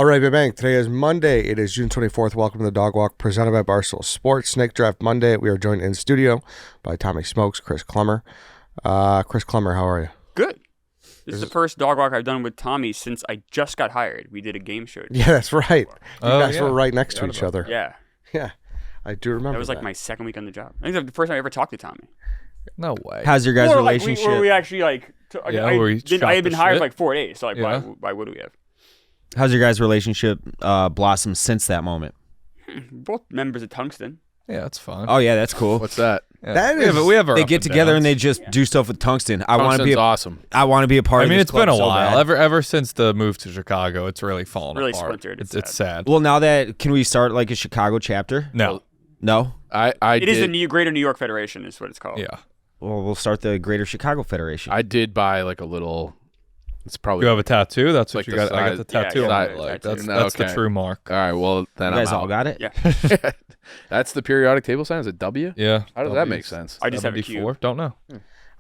All right, bang. Today is Monday. It is June 24th. Welcome to the Dog Walk presented by Barstool Sports. Snake Draft Monday. We are joined in studio by Tommy Smokes, Chris Klemmer. Chris Klemmer, how are you? Good. This is the first dog walk I've done with Tommy since I just got hired. We did a game show. Yeah, that's right. You guys were right next to each other. Yeah. Yeah, I do remember that. Was like my second week on the job. I think that's the first time I ever talked to Tommy. No way. How's your guys' relationship? We actually like. I had been hired for like 4 days, so like, why would we have? How's your guys' relationship blossomed since that moment? Both members of Tungsten. Yeah, that's fun. Oh yeah, that's cool. What's that? Yeah. That is, we have our They up get and together downs. and they just do stuff with Tungsten. I want to be awesome. I want to be a part I of mean, this it's been a club so while. bad. Ever since the move to Chicago, it's really fallen Really apart. splintered. It's sad. Well, now that can we start like a Chicago chapter? No. No. It is the Greater New York Federation, is what it's called. Yeah. Well, we'll start the Greater Chicago Federation. I did buy like a little. It's probably. You have a tattoo? That's what like you the got. I got the size- tattoo yeah, on my yeah, leg. tattoo. That's the Okay. true mark. All right. Well, then you guys I'm all out. got it? Yeah. That's the periodic table sign. Is it W? Yeah. How does that make sense? I just have a 74? cube. Don't know.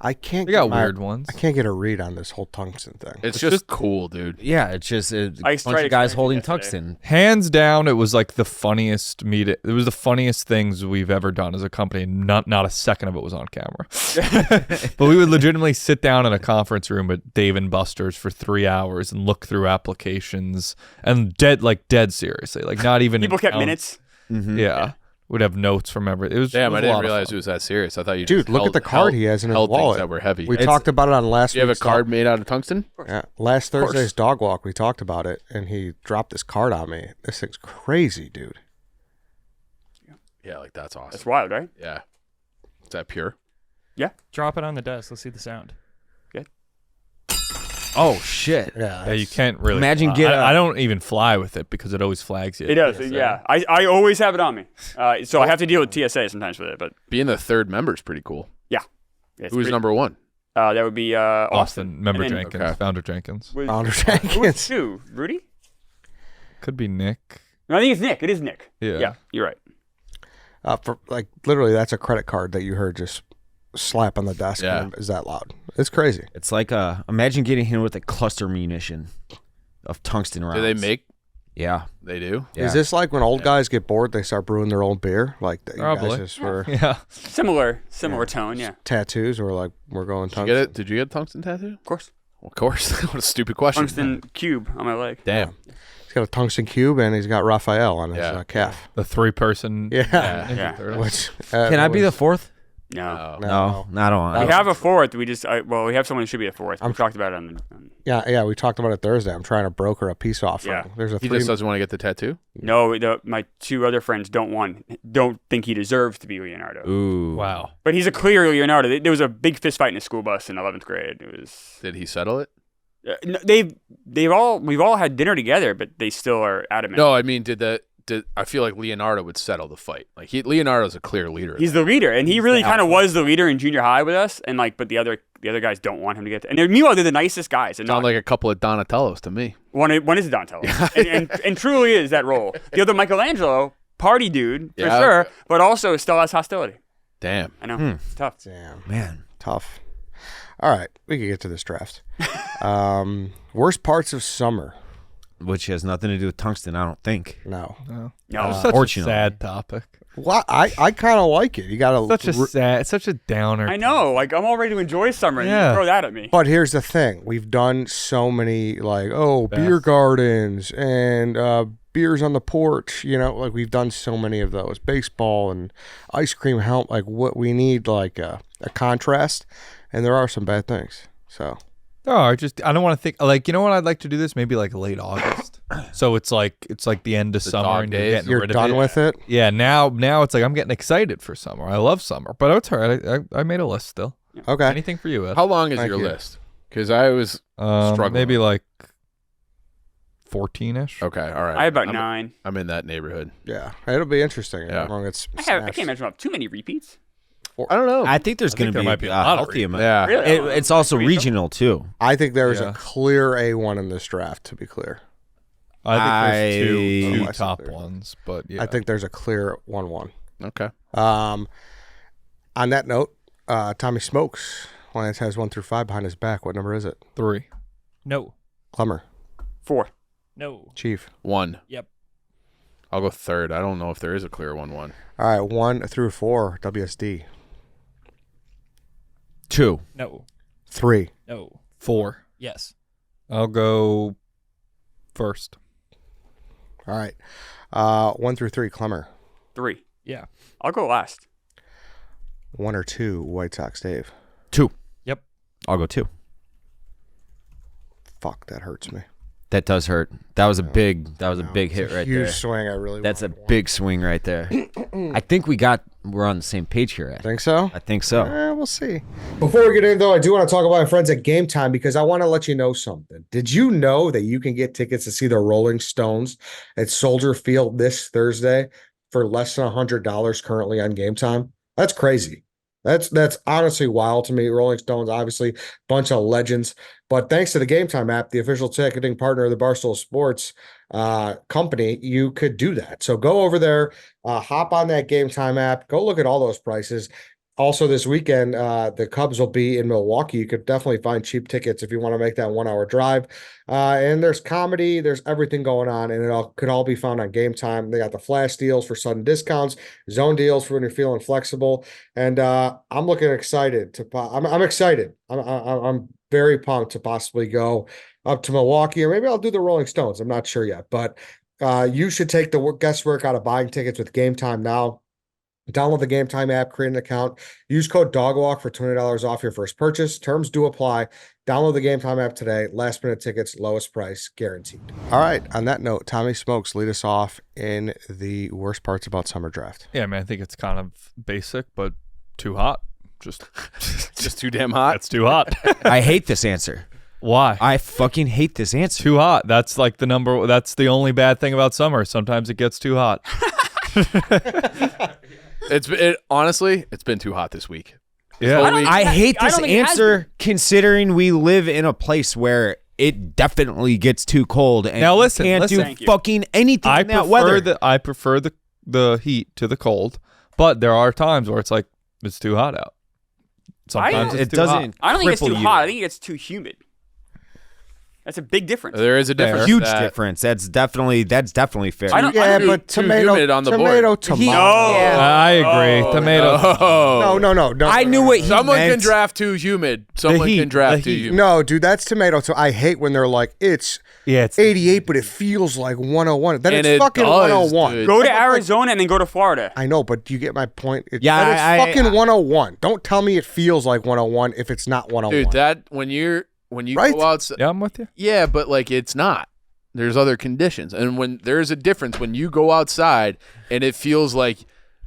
I can't. We got get weird ones. I can't get a read on this whole Tungsten thing. It's just cool, dude. Yeah, it's just a I bunch tried of guys explaining holding it yesterday. Tungsten. Hands down, it was like the funniest meeting. It was the funniest things we've ever done as a company. Not a second of it was on camera. But we would legitimately sit down in a conference room at Dave & Buster's for 3 hours and look through applications and dead seriously, like not even People kept count- minutes. Mm-hmm. Yeah, we'd have notes from everything. It was Damn, it was I a didn't lot of realize fun. it was that serious. I thought you. Dude, just look at held- the card he has in his held wallet. Things that were heavy. We talked about it on last. You have a week's card made out of tungsten? last Thursday's Dog Walk. We talked about it, and he dropped this card on me. This thing's crazy, dude. Yeah, like that's awesome. That's wild, right? Yeah. Is that pure? Drop it on the desk. Let's see the sound. Oh shit! Yeah, you can't really. Imagine fly. get a- I don't even fly with it because it always flags you. It does. Yeah. I always have it on me. So I have to deal with TSA sometimes with it. But Being the third member is pretty cool. yeah. It's Who's pretty- number one? That would be Austin. Austin, member And then- Jenkins, Okay. founder Jenkins. Was- Founder Who Jenkins. was two? Rudy? Could be Nick. No, I think it's Nick. It is Nick. Yeah. Yeah, you're right. For like literally, that's a credit card that you heard just slap on the desk. Yeah. And is that loud? It's crazy. It's like imagine getting hit with a cluster munition of tungsten rounds. Do they make? Yeah. They do. Yeah. Is this like when old guys get bored, they start brewing their own beer? Like you Probably. guys just were Yeah. Similar tone, yeah. tattoos, or like we're going Did you tungsten. get it? Did you get a tungsten tattoo? Of course. Well, of course. What a stupid question. Tungsten cube on my leg. Damn. He's got a tungsten cube, and he's got Raphael on his Yeah. calf. The 3-person. Yeah. Yeah. Which Can I be the fourth? No. No, I don't want. We have a fourth. We have someone who should be a fourth. We talked about it on Yeah, we talked about it Thursday. I'm trying to broker a peace offering. Yeah. There's a He three. just doesn't want to get the tattoo? No, my two other friends don't think he deserves to be Leonardo. Ooh. Wow. But he's a clear Leonardo. There was a big fist fight in a school bus in 11th grade. It was Did he settle it? no, we've all had dinner together, but they still are adamant. No, I mean, I feel like Leonardo would settle the fight. Like Leonardo's a clear leader. He's the leader, and he really kind of was the leader in junior high with us. And but the other guys don't want him to get. And meanwhile, they're the nicest guys. And Sound like a couple of Donatellos to me. one is Donatello, and truly is that role. The other Michelangelo, party dude for Yeah. sure, but also still has hostility. Damn. I know it's tough. Damn, Man. tough. All right, we can get to this draft. Worst parts of summer. Which has nothing to do with tungsten, I don't think. No. No, Such a Fortunately. sad topic. Well, I kind of like it. You got to. Such a downer. I know. Like I'm all ready to enjoy summer, and Yeah. you throw that at me. But here's the thing: we've done so many beer Best. gardens and beers on the porch. Like we've done so many of those. Baseball and ice cream help. Like what we need, like a contrast, and there are some bad things. So No, I don't want to think like you know what I'd like to do this maybe like late August. So it's like the end of summer dog and you're days. getting you're rid done of it. with it. Yeah, now it's like I'm getting excited for summer. I love summer, but it's all right. I made a list still. Okay. Anything for you, Ed? How long is Thank your you. list? Because I was struggling. Maybe like 14-ish. Okay, all right. I have about I'm, 9. I'm in that neighborhood. Yeah, ittle be interesting. Yeah. How long it's I snaps. can't imagine I'll have too many repeats. I don't know. I think there's I going think to there be might be a a lot of healthy amount. yeah. Really? It's also Maybe so. regional, too. I think there's Yeah. a clear A1 in this draft. To be clear, I think there's I- two Oh, I see top clear. ones, but yeah. I think there's a clear 1-1. Okay. On that note, Tommy Smokes. Lance has 1 through 5 behind his back. What number is it? 3. No. Klemmer. 4. No. Chief. 1. Yep. I'll go third. I don't know if there is a clear 1-1. All right, 1 through 4, WSD. 2. No. 3. No. 4. Yes. I'll go first. All right. 1 through 3, Klemmer. 3. Yeah. I'll go last. 1 or 2, White Sox, Dave. 2. Yep. I'll go 2. Fuck, that hurts me. That does hurt. That was a big hit right Huge there. swing. I really. That's a wanted one. big swing right there. I think we're on the same page here. Ed. Think so? I think so. We'll see. Before we get in, though, I do want to talk about my friends at Game Time because I want to let you know something. Did you know that you can get tickets to see the Rolling Stones at Soldier Field this Thursday for less than $100 currently on Game Time? That's crazy. That's honestly wild to me. Rolling Stones, obviously, bunch of legends. But thanks to the Game Time app, the official ticketing partner of the Barstool Sports company, you could do that. So go over there, hop on that Game Time app, go look at all those prices. Also, this weekend, the Cubs will be in Milwaukee. You could definitely find cheap tickets if you want to make that 1-hour drive. And there's comedy, there's everything going on, and it could all be found on Game Time. They got the flash deals for sudden discounts, zone deals for when you're feeling flexible. And I'm looking excited to. I'm excited. I'm very pumped to possibly go up to Milwaukee, or maybe I'll do the Rolling Stones. I'm not sure yet, but you should take the guesswork out of buying tickets with Game Time now. Download the Game Time app, create an account, use code DOGWALK for $20 off your first purchase. Terms do apply. Download the Game Time app today. Last minute tickets, lowest price, guaranteed. All right. On that note, Tommy Smokes, lead us off in the worst parts about summer draft. Yeah, man, I think it's kind of basic, but too hot. Just too damn hot. It's too hot. I hate this answer. Why? I fucking hate this answer. Too hot. That's like that's the only bad thing about summer. Sometimes it gets too hot. Honestly, it's been too hot this week. Yeah. I hate I this don't think it has answer considering we live in a place where it definitely gets too cold and Now listen, you can't listen. do fucking anything in that weather. I prefer the heat to the cold, but there are times where it's like it's too hot out. Sometimes it it's too doesn't. I don't think it's too cripple you. hot. I think it's too humid. That's a big difference. There is a difference. Huge that- difference. That's definitely fair. I don't- Yeah, too- but too tomato, humid on the tomato, board. tomato. I agree. Tomato. No. I knew what he Someone can meant. draft too humid. Someone heat, can draft the too heat. humid. No, dude, that's tomato. So I hate when they're like, it's Yeah, it's 88, but it feels like 101. Then And it's it fucking does, 101. dude. Go to Arizona and then go to Florida. I know, but do you get my point? Yeah, that is fucking 101. Don't tell me it feels like 101 if it's not 101. Dude, that when you Right? go outside, Yeah, I'm with you. yeah, but like it's not. There's other conditions, and when there's a difference when you go outside and it feels like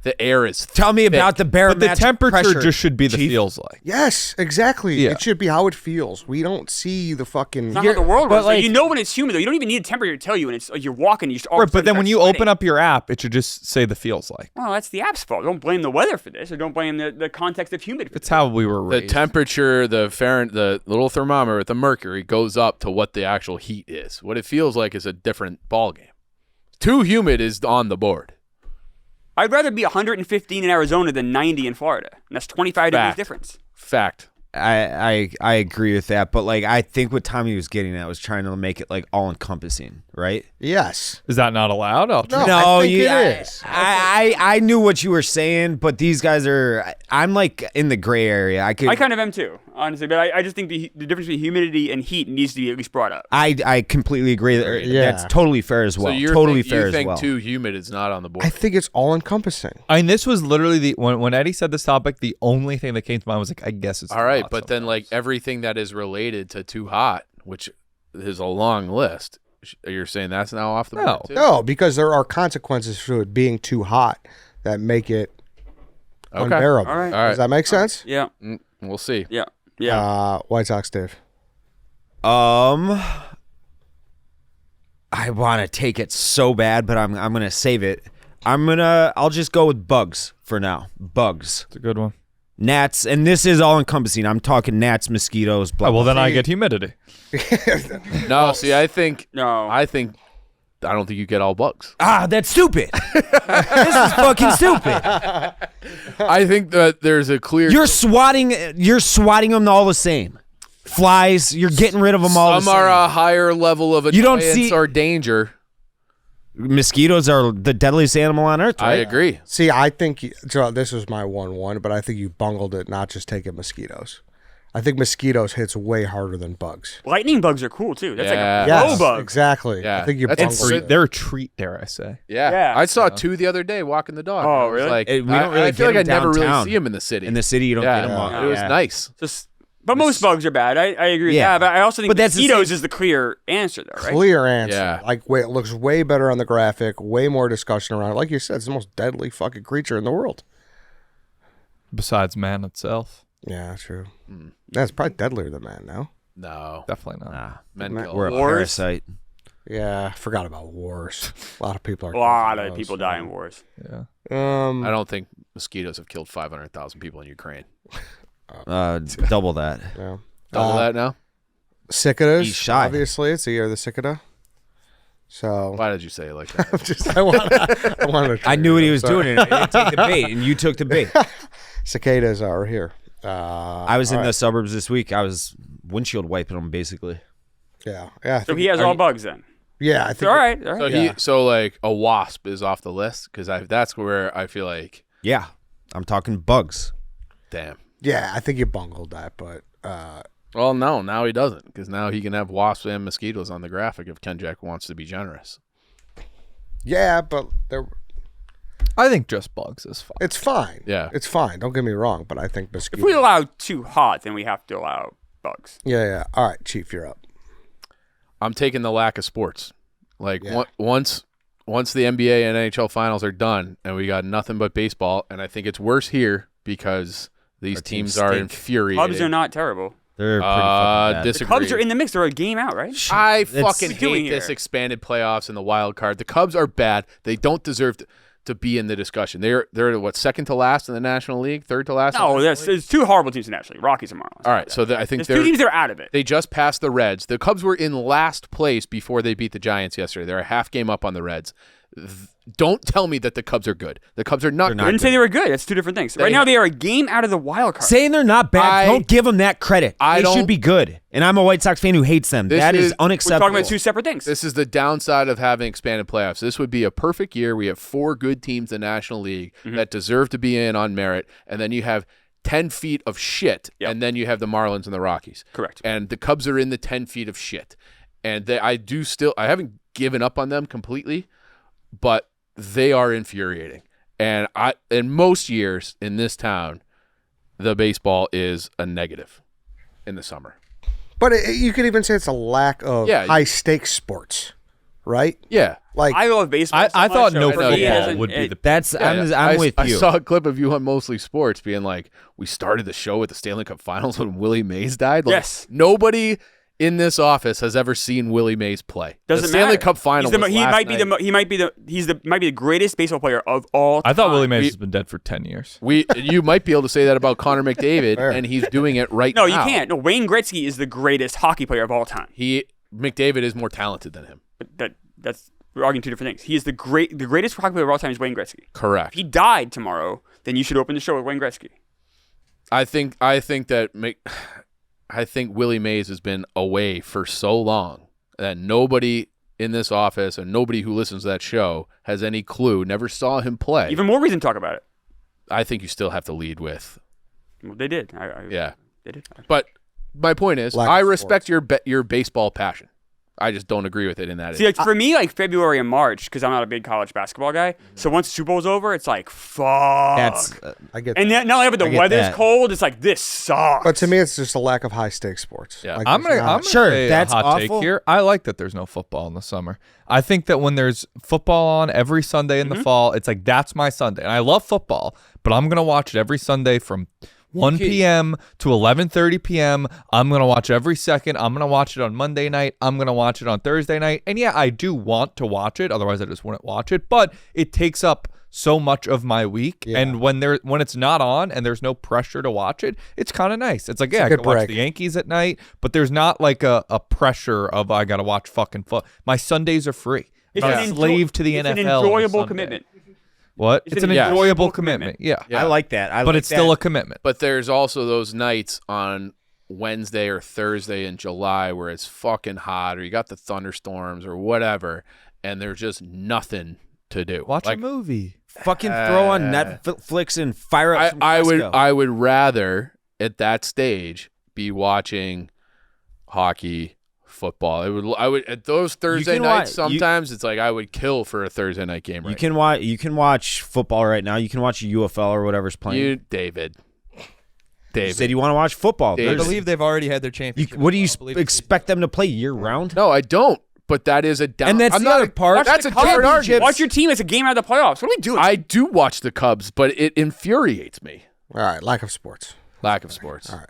the air is. Tell me about the But the barometric temperature pressure, just should be the Chief. feels like. Yes, exactly. Yeah. It should be how it feels. We don't see the fucking. It's not how the world but works. Like, like- you know when it's humid, though. You don't even need a temperature to tell you when it's like you're walking. You just all of a Right, but sudden then when start you sweating. open up your app, it should just say the feels like. Well, that's the app's fault. Don't blame the weather for this, or don't blame the context of humid. For It's how we were The raised. temperature, the little thermometer with the mercury goes up to what the actual heat is. What it feels like is a different ball game. Too humid is on the board. I'd rather be 115 in Arizona than 90 in Florida. And that's 25 degrees Fact. difference. Fact. I agree with that, but like I think what Tommy was getting at was trying to make it like all encompassing, right? Yes. Is that not allowed? I'll try. No, I think it is. I knew what you were saying, but these guys are. I'm like in the gray area. I kind of am too, honestly. But I just think the difference between humidity and heat needs to be at least brought up. I completely agree. Yeah. That's totally fair as well. So you Totally think, fair you as think well. too humid is not on the board. I think it's all encompassing. I mean, this was literally when Eddie said this topic, the only thing that came to mind was like, I guess it's All too right, hot but then like sometimes. everything that is related to too hot, which is a long list, you're saying that's now off the board No. too? No, because there are consequences to it being too hot that make it unbearable. All right. All right. Does that make sense? Yeah. We'll see. Yeah. Yeah. White Sox, Dave. I want to take it so bad, but I'm gonna save it. I'll just go with bugs for now. Bugs, It's a good one. gnats, and this is all encompassing. I'm talking gnats, mosquitoes. Blah, Oh, well, blah. then I get humidity. No, see, I think No. I don't think you get all bugs. That's stupid. This is fucking stupid. I think that there's a clear. You're swatting them all the same. Flies, you're getting rid of them all. Some are a higher level of annoyance or danger. Mosquitoes are the deadliest animal on earth, right? I agree. See, I think so this was my 1-1, but I think you bungled it not just taking mosquitoes. I think mosquitoes hits way harder than bugs. Lightning bugs are cool too. That's Yeah. like a blow bug. Exactly. Yeah. I think you That's bungled it. They're a treat, dare I say. Yeah. I saw 2 the other day walking the dog. Oh, I was really? Like, We don't really I feel get like I 'em never really downtown. see them in the city. In the city, you don't get them all. It was nice. But most bugs are bad. I agree with Yeah. that. But I also think But that's the mosquitoes same- is the clear answer, though, right? Clear answer. Yeah. Like, it looks way better on the graphic, way more discussion around it. Like you said, it's the most deadly fucking creature in the world. Besides man itself. Yeah, true. That's probably deadlier than man now. No. Definitely not. Nah, Men kill. we're a Wars? parasite. Yeah, I forgot about wars. A lot of people are. A lot killing of those. people die in wars. Yeah. I don't think mosquitoes have killed 500,000 people in Ukraine. Double that. Yeah. Double that now? Cicadas. He's shy. Obviously, it's the year of the cicada. So Why did you say it like that? I wanted to I knew what he was Sorry. doing, and I didn't take the bait, and you took the bait. Cicadas are here. I was in the suburbs this week. I was windshield wiping them, basically. Yeah, yeah. I So think- he has all bugs then. Yeah, I think. All right. All right. So Yeah. so like a wasp is off the list because that's where I feel like, Yeah, I'm talking bugs. damn. Yeah, I think you bungled that, but Well, no, now he doesn't because now he can have wasps and mosquitoes on the graphic if Ken Jack wants to be generous. yeah, but there. I think just bugs is fine. It's fine. Yeah. it's fine. Don't get me wrong, but I think If mosquitoes. we allow too hot, then we have to allow bugs. Yeah. All right, Chief, you're up. I'm taking the lack of sports. Like Yeah. once the NBA and NHL finals are done and we got nothing but baseball, and I think it's worse here because these Our teams teams are stink. infuriated. Cubs are not terrible. They're pretty fucking bad. The disagree. Cubs are in the mix. They're a game out, right? I It's- fucking What are we doing hate this here? expanded playoffs and the wild card. The Cubs are bad. They don't deserve to be in the discussion. They're what, second to last in the National League, third to last. in the No, National there's two horrible teams nationally. Rockies and Marlins. All right, so I think There's two teams that are out of it. they just passed the Reds. The Cubs were in last place before they beat the Giants yesterday. They're a half game up on the Reds. Don't tell me that the Cubs are good. The Cubs are not They're good. I didn't say they were good. That's two different things. Right They- now, they are a game out of the wild card. Saying they're not bad, don't give them that credit. I They don't- should be good. And I'm a White Sox fan who hates them. This That is is- We're unacceptable. talking about two separate things. This is the downside of having expanded playoffs. This would be a perfect year. We have 4 good teams in the National League that deserve to be in on merit, and then you have 10 feet of shit, Yep. and then you have the Marlins and the Rockies. Correct. And the Cubs are in the 10 feet of shit. And I haven't given up on them completely, but they are infuriating. And in most years in this town, the baseball is a negative in the summer. But you could even say it's a lack of Yeah. high stakes sports, right? Yeah. Like I love baseball. I so thought much, no so for me, it football doesn't- would be the That's I'm with you. I saw a clip of you on Mostly Sports being like, we started the show with the Stanley Cup Finals when Willie Mays died. Like, Yes. Nobody in this office has ever seen Willie Mays play. Doesn't the Stanley matter. Cup Final. He was might last be night. might be the greatest baseball player of all time. I thought Willie Mays has been dead for 10 years. You might be able to say that about Connor McDavid, Fair. and he's doing it right No, now. you can't. No, Wayne Gretzky is the greatest hockey player of all time. McDavid is more talented than him. But that's we're arguing two different things. He is the greatest hockey player of all time is Wayne Gretzky. Correct. If he died tomorrow, then you should open the show with Wayne Gretzky. I think Willie Mays has been away for so long that nobody in this office and nobody who listens to that show has any clue, never saw him play. Even more reason to talk about it. I think you still have to lead with. Well, they did. Yeah. They did. But my point is, Lack I of respect your baseball passion. I just don't agree with it in that. See, like for me, like February and March, because I'm not a big college basketball guy. So once the Super Bowl's over, it's like fuck. That's I get and that. then not only but the I get weather's that. cold, it's like this sucks. But to me, it's just a lack of high stakes sports. Yeah. Like, I'm there's gonna not- Sure, say that's a hot awful. take here. I like that there's no football in the summer. I think that when there's football on every Sunday in the fall, it's like that's my Sunday. And I love football, but I'm gonna watch it every Sunday from 1 p.m. to 11:30 p.m. I'm going to watch every second. I'm going to watch it on Monday night. I'm going to watch it on Thursday night. And yeah, I do want to watch it. Otherwise, I just wouldn't watch it. But it takes up so much of my week. Yeah. And when it's not on and there's no pressure to watch it, it's kind of nice. It's like, yeah, I good can watch break. the Yankees at night, but there's not like a pressure of I got to watch fucking foot. My Sundays are free. It's I'm an a enjoy- slave to the it's NFL. an on enjoyable Sunday. commitment. What? It's It's an an enjoyable enjoyable commitment. commitment. Yeah. Yeah. I like that. But it's still a commitment. But there's also those nights on Wednesday or Thursday in July where it's fucking hot, or you got the thunderstorms or whatever, and there's just nothing to do. Watch a movie. Fucking throw on Netflix and fire up some Costco. I would rather at that stage be watching hockey, football. I would at those Thursday nights. Sometimes it's like I would kill for a Thursday night game. Right, you can watch football right now. You can watch UFL or whatever's playing. David. You said you want to watch football. David. I believe they've already had their championship. What do you expect them to play year round? No, I don't. But that is a down. And that's I'm the not other part. That's a Cubs. different argument. Watch your team as a game out of the playoffs. What are we doing? I do watch the Cubs, but it infuriates me. All right, lack of sports. Lack of sports. All right.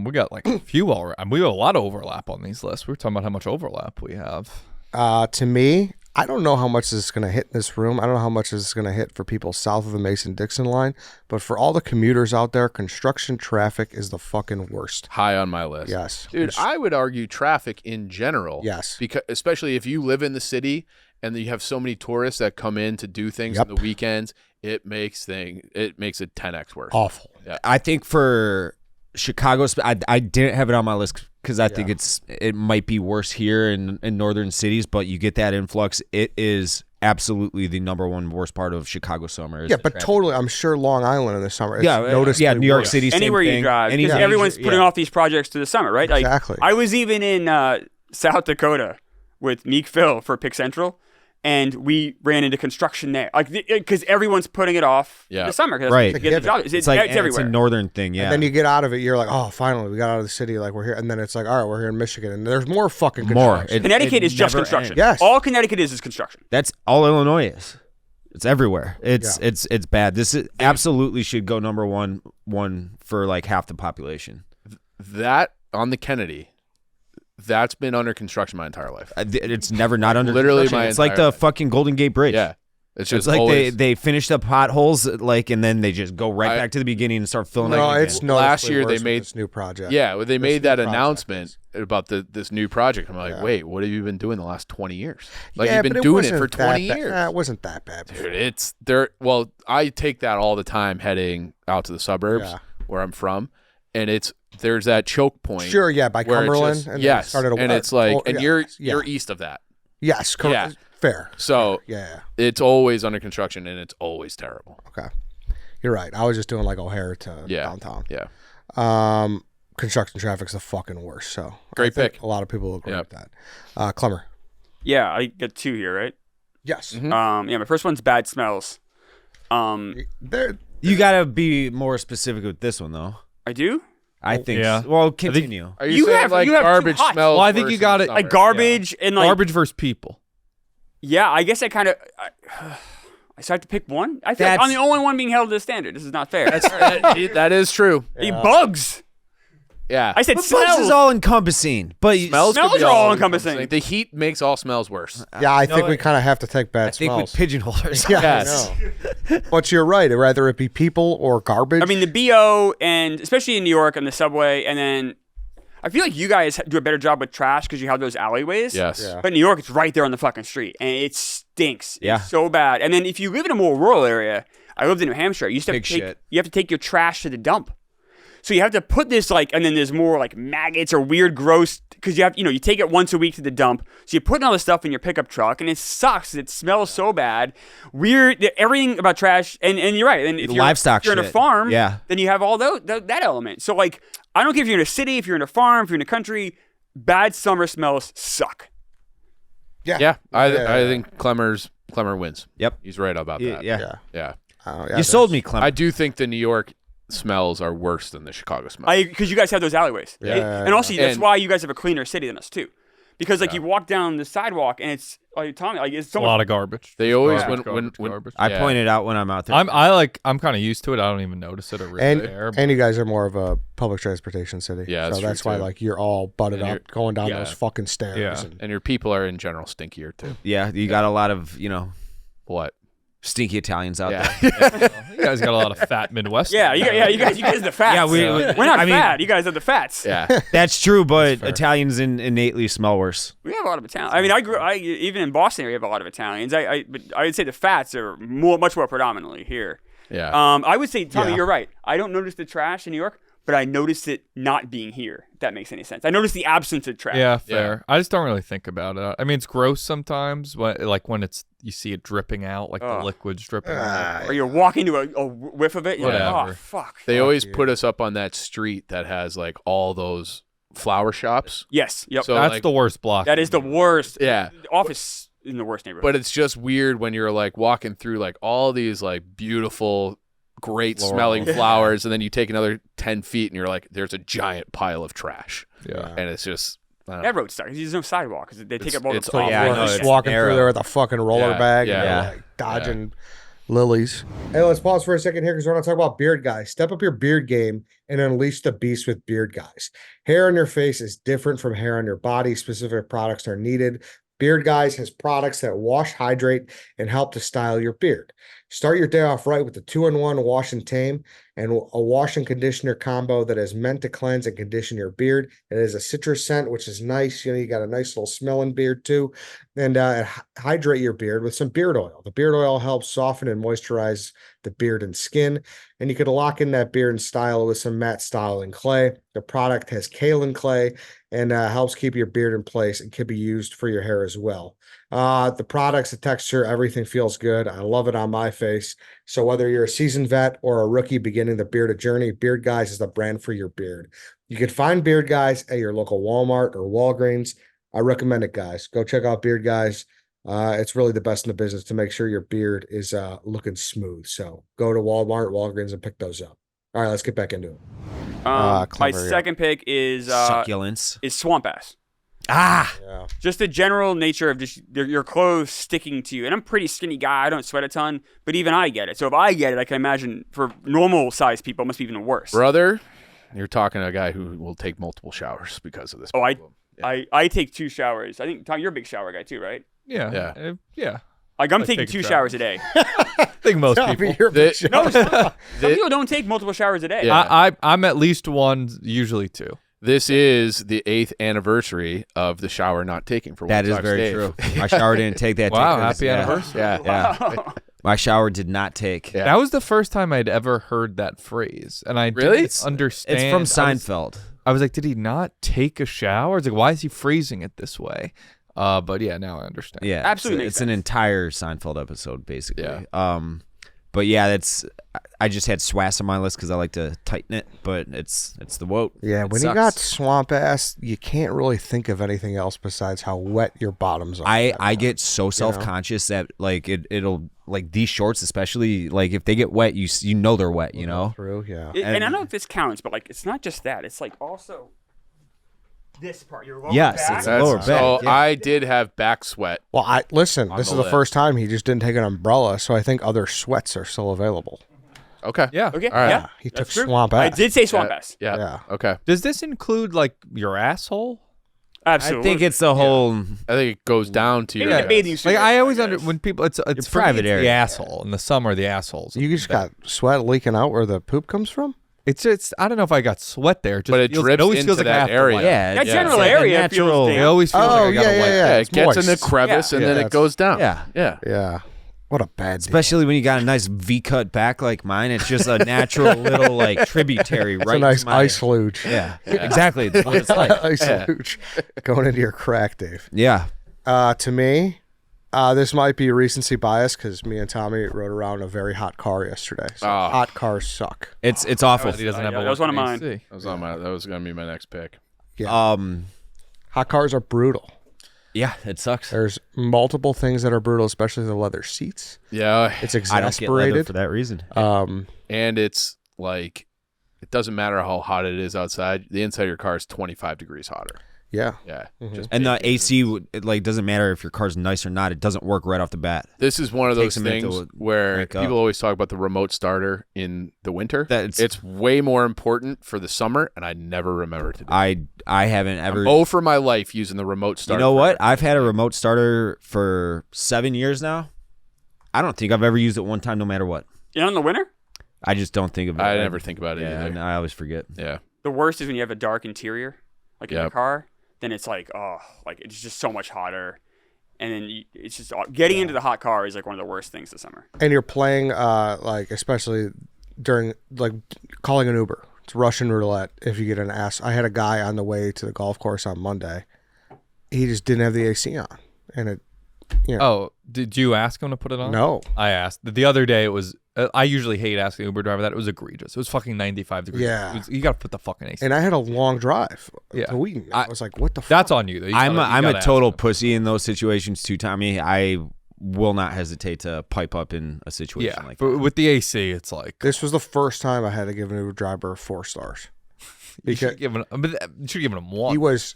We got like a few we have a lot of overlap on these lists. We're talking about how much overlap we have. To me, I don't know how much this is going to hit in this room. I don't know how much this is going to hit for people south of the Mason-Dixon line. But for all the commuters out there, construction traffic is the fucking worst. High on my list. Yes. Dude, I would argue traffic in general. Yes. Because especially if you live in the city and you have so many tourists that come in to do things on the weekends, it makes it 10x worse. Awful. Yeah. I think for Chicago, I didn't have it on my list because I think it might be worse here in northern cities, but you get that influx. It is absolutely the number one worst part of Chicago summer. Yeah, but totally, I'm sure Long Island in the summer. It's New York worse. City, same Anywhere thing. you drive, because everyone's putting off these projects to the summer, right? Like, Exactly. I was even in South Dakota with Meek Phil for Pick Central, and we ran into construction there, like because everyone's putting it off the summer, right? To get the job. It's everywhere. It's a northern thing, yeah. And then you get out of it, you're like, oh, finally, we got out of the city, like we're here. And then it's like, all right, we're here in Michigan, and there's more fucking construction. Connecticut is just construction. Yes. All Connecticut is construction. That's all Illinois is. It's everywhere. It's bad. This absolutely should go number one for like half the population. That on the Kennedy. That's been under construction my entire life. It's never not under Literally construction. It's like the fucking Golden Gate Bridge. Yeah. It's just like always, they finish the potholes and then they just go back to the beginning and start filling No, it. it's last year worse they made this new project. Yeah, well, they made that new project announcement about this new project. I'm like, wait, what have you been doing the last 20 years? Like Yeah, you've been but doing it for wasn't 20 that years. It wasn't that bad. Dude, it's there. Well, I take that all the time heading out to the suburbs where I'm from, and there's that choke point. Sure, yeah, by where it's Cumberland. just- And yes, and it's like, you're yeah. east of that. Yes, correct. Yeah. Fair. So Yeah. it's always under construction, and it's always terrible. Okay. You're right. I was just doing like O'Hare to downtown. Yeah. Construction traffic's the fucking worst. So Great I think pick. A lot of people agree with that. Klemmer. Yeah, I got two here, right? Yes. Mm-hmm. My first one's bad smells. There. You gotta be more specific with this one though. I do. I think. Yeah. Well, continue. Are you saying have like too garbage hot. smells? Well, I think worse you in got the it- summer? Like garbage and like Garbage versus people. Yeah, I guess I kind of. So I have to pick one. I feel like I'm the only one being held to the standard. This is not fair. That is true. Bugs. Yeah. I said But smells. bugs is all encompassing, but Smells could Smells be are all encompassing. The heat makes all smells worse. Yeah, I think we kind of have to take bad I think smells. we pigeonhole ourselves. Yeah, Yes. I know. But you're right. Whether it be people or garbage. I mean, the BO, and especially in New York on the subway, and then I feel like you guys do a better job with trash because you have those alleyways. Yes. Yeah. But in New York, it's right there on the fucking street, and it stinks. Yeah. It's so bad. And then if you live in a more rural area, I lived in New Hampshire. You used to have Big to take, shit. you have to take your trash to the dump. So you have to put this and then there's more like maggots or weird gross, because you have, you take it once a week to the dump. So you're putting all this stuff in your pickup truck, and it sucks. It smells so bad. Weird, everything about trash. And you're right. And if Livestock you're in a shit. farm, Yeah. then you have all that element. So like, I don't care if you're in a city, if you're in a farm, if you're in a country, bad summer smells suck. Yeah. I think Klemmer wins. Yep. He's right about that. Yeah. Yeah. You sold me, Clem. I do think the New York smells are worse than the Chicago smells. Because you guys have those alleyways. Yeah. And also, that's And- why you guys have a cleaner city than us, too. Because, you walk down the sidewalk, and it's, Tommy, it's so A much. lot of garbage. They always Garbage, when garbage. I Yeah. point it out when I'm out there. I'm kind of used to it. I don't even notice it or really care. And you guys are more of a public transportation city. Yeah, so that's that's true, why too. you're all butted And up going down yeah. those fucking stairs. Yeah. and your people are in general stinkier too. yeah, you got a lot of What? stinky Italians out there. Yeah. You guys got a lot of fat Midwest. Yeah, you guys are the fats. Yeah, We're not I mean- fat. You guys are the fats. Yeah. That's true, but Italians innately smell worse. We have a lot of Italians. I mean, even in Boston, we have a lot of Italians. But I would say the fats are much more predominantly here. Yeah. I would say, Tommy, Yeah. you're right. I don't notice the trash in New York, but I noticed it not being here. If that makes any sense. I noticed the absence of trash. Yeah, fair. I just don't really think about it. I mean, it's gross sometimes when it's you see it dripping out, like the liquid's dripping out. Or you're walking to a whiff of it. You're like, Whatever. oh fuck. They always put us up on that street that has like all those flower shops. Yes. Yep. So That's like, the worst block. That is the worst. Yeah. The office in the worst neighborhood. But it's just weird when you're like walking through like all these like beautiful, great smelling flowers, and then you take another 10 feet and you're like, there's a giant pile of trash. Yeah. And it's just, I don't know. that road sucks. There's no sidewalk because they take up all the it's place. awful. Yeah, I We're know, just it's walking narrow. through there with a fucking roller Yeah, bag yeah. and Yeah. like dodging lilies. Hey, let's pause for a second here because we're going to talk about Beard Guyz. Step up your beard game and unleash the beast with Beard Guyz. Hair on your face is different from hair on your body. Specific products are needed. Beard Guyz has products that wash, hydrate, and help to style your beard. Start your day off right with the 2-in-1 Wash and Tame and a wash and conditioner combo that is meant to cleanse and condition your beard. It is a citrus scent, which is nice. You got a nice little smelling beard too. And hydrate your beard with some beard oil. The beard oil helps soften and moisturize the beard and skin. And you could lock in that beard and style it with some matte styling clay. The product has kaolin clay and helps keep your beard in place and can be used for your hair as well. The products, the texture, everything feels good. I love it on my face. So whether you're a seasoned vet or a rookie beginning the bearded journey, Beard Guyz is the brand for your beard. You can find Beard Guyz at your local Walmart or Walgreens. I recommend it, guys. Go check out Beard Guyz. It's really the best in the business to make sure your beard is looking smooth. So go to Walmart, Walgreens, and pick those up. All right, let's get back into it. My Klemmer, yeah. second pick is Succulents. swamp ass. Ah, Yeah. Just the general nature of just your clothes sticking to you. And I'm a pretty skinny guy. I don't sweat a ton, but even I get it. So if I get it, I can imagine for normal sized people, it must be even worse. Brother, you're talking to a guy who will take multiple showers because of this. Oh, problem. I take 2 showers. I think, Tom, you're a big shower guy too, right? Yeah. Yeah. Yeah. Like I'm I taking take 2 showers. showers a day. I think most people. You're a big The- shot. Some The- people don't take multiple showers a day. Yeah. I'm at least one, usually 2. This is the 8th anniversary of the shower not taking for that White is Sox very Dave. true. My shower didn't take that. Wow, day 'cause, happy yeah, anniversary. Yeah, yeah. My shower did not take. Yeah. That was the first time I'd ever heard that phrase, and I Really? didn't understand. It's from I was- Seinfeld. I was like, did he not take a shower? It's like, why is he phrasing it this way? But yeah, now I understand. Yeah, Absolutely makes It's an sense. entire Seinfeld episode, basically. Yeah. But yeah, I just had swass on my list because I like to tighten it, but it's the woat. Yeah, It when you sucks. got swamp ass, you can't really think of anything else besides how wet your bottoms are. I get so self-conscious that like it'll like these shorts especially, like if they get wet, you know they're wet, you know. True, yeah. And I don't know if this counts, but like it's not just that. It's like also this part. Your lower Yes, back. it's lower back. So yeah. I did have back sweat. Well, listen. On This the is the list. first time he just didn't take an umbrella, so I think other sweats are still available. Okay. Yeah. Okay. All right. Yeah. He that's took true. swamp I ass. did say swamp ass. Yeah. Yeah. Okay. Does this include like your asshole? Absolutely. I think it's the whole. I think it goes down to Maybe your the bathing suit. Like I always guess. when people it's for me, private it's area. the asshole. In the summer, the assholes. You just got sweat leaking out where the poop comes from? It's I don't know if I got sweat there. But it drips always into feels like I that have to area. wipe. Yeah, That it's general like a area feels natural. It always feels Oh, like I gotta yeah, wipe. yeah. it It's gets in the moist. crevice and Yeah, then it that's- goes down. Yeah. Yeah. Yeah. What a bad deal. Especially when you got a nice V-cut back like mine, it's just a natural little like tributary It's right a nice to my, ice luge. Yeah, exactly. That's what it's like. Ice Yeah. luge going into your crack, Dave. Yeah, To me, this might be recency bias because me and Tommy rode around a very hot car yesterday. So Oh. hot cars suck. it's awful. He doesn't have Yeah, a that was one of working mine. AC. That was gonna be my next pick. Hot cars are brutal. Yeah, it sucks. There's multiple things that are brutal, especially the leather seats. Yeah. It's I don't get leather exasperated. for that reason. And it's like it doesn't matter how hot it is outside. The inside of your car is 25 degrees hotter. Yeah. Yeah. Mm-hmm. Just And the basic. AC, it like doesn't matter if your car's nice or not. It doesn't work right off the bat. This is one of Takes those a minute things to where crank up. people always talk about the remote starter in the winter. It's way more important for the summer, and I never remember to do it. I haven't ever. Oh, for my life using the remote You starter. know for what? everything. I've had a remote starter for 7 years now. I don't think I've ever used it one time, no matter what. You know, in the winter, I just don't think of it. I never think about it Yeah, either. and I always forget. Yeah. the worst is when you have a dark interior, like in your Yep. car. Then it's like, oh, like it's just so much hotter. And then it's just getting into the hot car is like one of the worst things this summer. And you're playing, like, especially during, like, calling an Uber It's Russian roulette if you get an ass. I had a guy on the way to the golf course on Monday. He just didn't have the AC on, and it. Oh, did you ask him to put it on? No. I asked. The other day it was, I usually hate asking Uber driver that. It was egregious. It was fucking 95 degrees. Yeah. You got to put the fucking AC. And I had a long drive Yeah. to Wheaton. I was like, what the fuck? That's on you, though. I'm a total pussy in those situations too, Tommy. I will not hesitate to pipe up in a situation like that. With the AC, it's like. This was the first time I had to give an Uber driver 4 stars. You should give him 1. He was.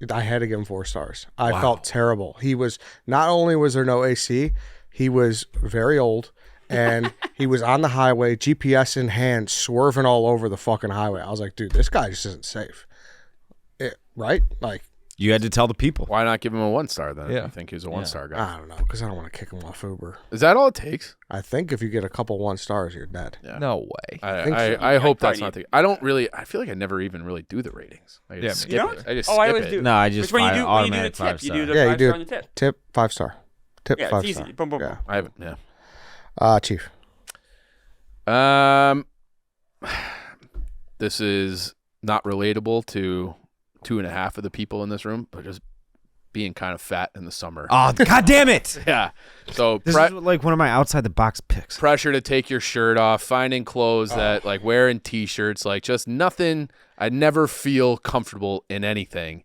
I had to give him 4 stars. I felt terrible. He was. Not only was there no AC, he was very old, and he was on the highway, GPS in hand, swerving all over the fucking highway. I was like, dude, this guy just isn't safe. Right? Like, You had to tell the people. Why not give him a 1 star then? Yeah. If you think he was a 1-star guy. I don't know, because I don't want to kick him off Uber. Is that all it takes? I think if you get a couple 1 stars, you're dead. Yeah. No way. I hope that's not the. I don't really. I feel like I never even really do the ratings. I just skip You it. don't? I just Oh, skip I always it. do. No, I just Which when you do the automatic tip, 5 you do star. the Yeah, you 5 do. star on the tip. Tip 5 star. Tip Yeah, 5 it's star. easy. Boom, boom, Yeah. boom. I haven't. Yeah. Chief. This is not relatable to 2.5 of the people in this room, but just being kind of fat in the summer. Oh, God damn it. Yeah. So This is like one of my outside the box picks. pressure to take your shirt off, finding clothes that like wearing t-shirts, like just nothing. I never feel comfortable in anything.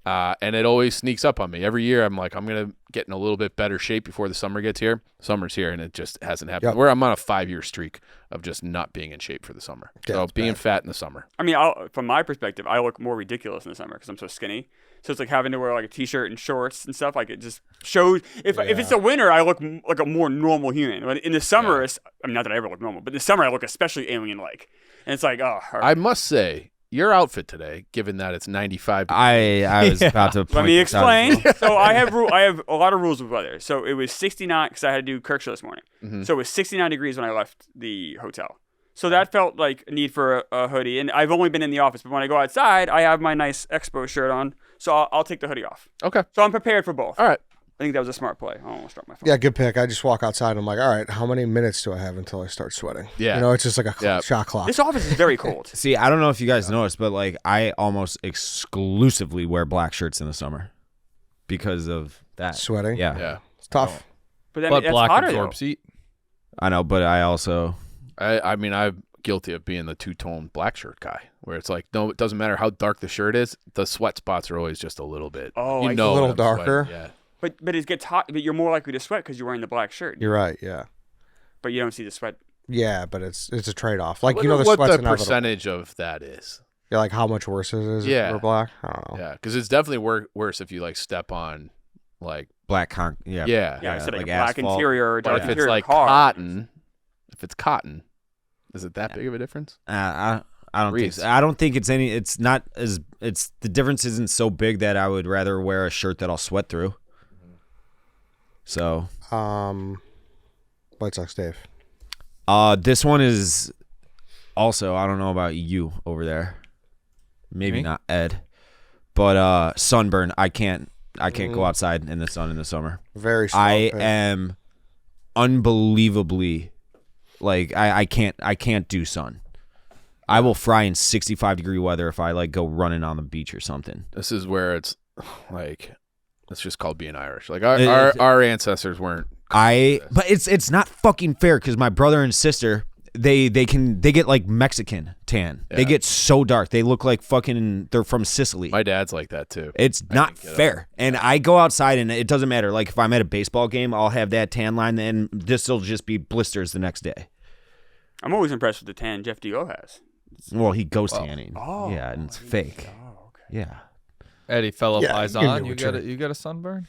And it always sneaks up on me. Every year I'm like, I'm going to get in a little bit better shape before the summer gets here. Summer's here and it just hasn't happened. Yep. Where I'm on a 5-year streak of just not being in shape for the summer. Yeah, So it's being bad. fat in the summer. I mean, from my perspective, I look more ridiculous in the summer because I'm so skinny. So it's like having to wear like a t-shirt and shorts and stuff. Like it just shows. If it's the winter, I look like a more normal human. But in the summer, I mean, not that I ever look normal, but in the summer I look especially alien-like. And it's like, oh. I must say, your outfit today, given that it's 95 I was about to point Let me this out as explain. well. So I have a lot of rules with weather. So it was 69 because I had to do Kirk show this morning. Mhm. So it was 69 degrees when I left the hotel. So that felt like a need for a hoodie. And I've only been in the office, but when I go outside, I have my nice Expo shirt on. So I'll take the hoodie off. Okay. So I'm prepared for both. All right. I think that was a smart play. I almost dropped my phone. Yeah, good pick. I just walk outside and I'm like, all right, how many minutes do I have until I start sweating? Yeah. You know, it's just like a Yeah. shot clock. This office is very cold. See, I don't know if you guys noticed, but like I almost exclusively wear black shirts in the summer because of that. Sweating. Yeah. Yeah. It's tough. But then But that's black hotter, absorbs though. heat. I know, but I also I mean, I'm guilty of being the two-tone black shirt guy, where it's like, no, it doesn't matter how dark the shirt is. The sweat spots are always just a little bit. Oh, you I know, see. A little when I'm sweating, darker. Yeah. But it gets hot. But you're more likely to sweat because you're wearing the black shirt. You're right. Yeah. But you don't see the sweat. Yeah, but it's a trade off. Like, I you know, the wonder sweat's what the inevitable. percentage of that is. Yeah, like how much worse it is Yeah. if we're black. I don't know. Yeah, because it's definitely worse if you like step on like yeah. Yeah, Yeah, instead of like a black asphalt. interior or but dark if it's interior like car. cotton. If it's cotton, is it that big of a difference? I don't think Reese. so. I don't think it's any. It's not as. It's the difference isn't so big that I would rather wear a shirt that I'll sweat through. So, White Sox Dave. this one is also. I don't know about you over there. Maybe Me? not Ed, but sunburn. I can't go outside in the sun in the summer. Very slow I pick. am unbelievably like I can't do sun. I will fry in 65-degree weather if I like go running on the beach or something. This is where it's like it's just called being Irish. Like It- our ancestors weren't. But it's not fucking fair because my brother and sister they get like Mexican tan. They Yeah. get so dark. They look like fucking they're from Sicily. My dad's like that too. It's not get fair. And I go outside and it doesn't matter. Like if I'm at a baseball game, I'll have that tan line and this will just be blisters the next day. I'm always impressed with the tan Jeff D.O. has. Well, he goes tanning. Oh. Yeah, and it's fake. Oh, okay. Yeah. Eddie fell up Yeah, eyes you can on. do You what got you're- you got a sunburn?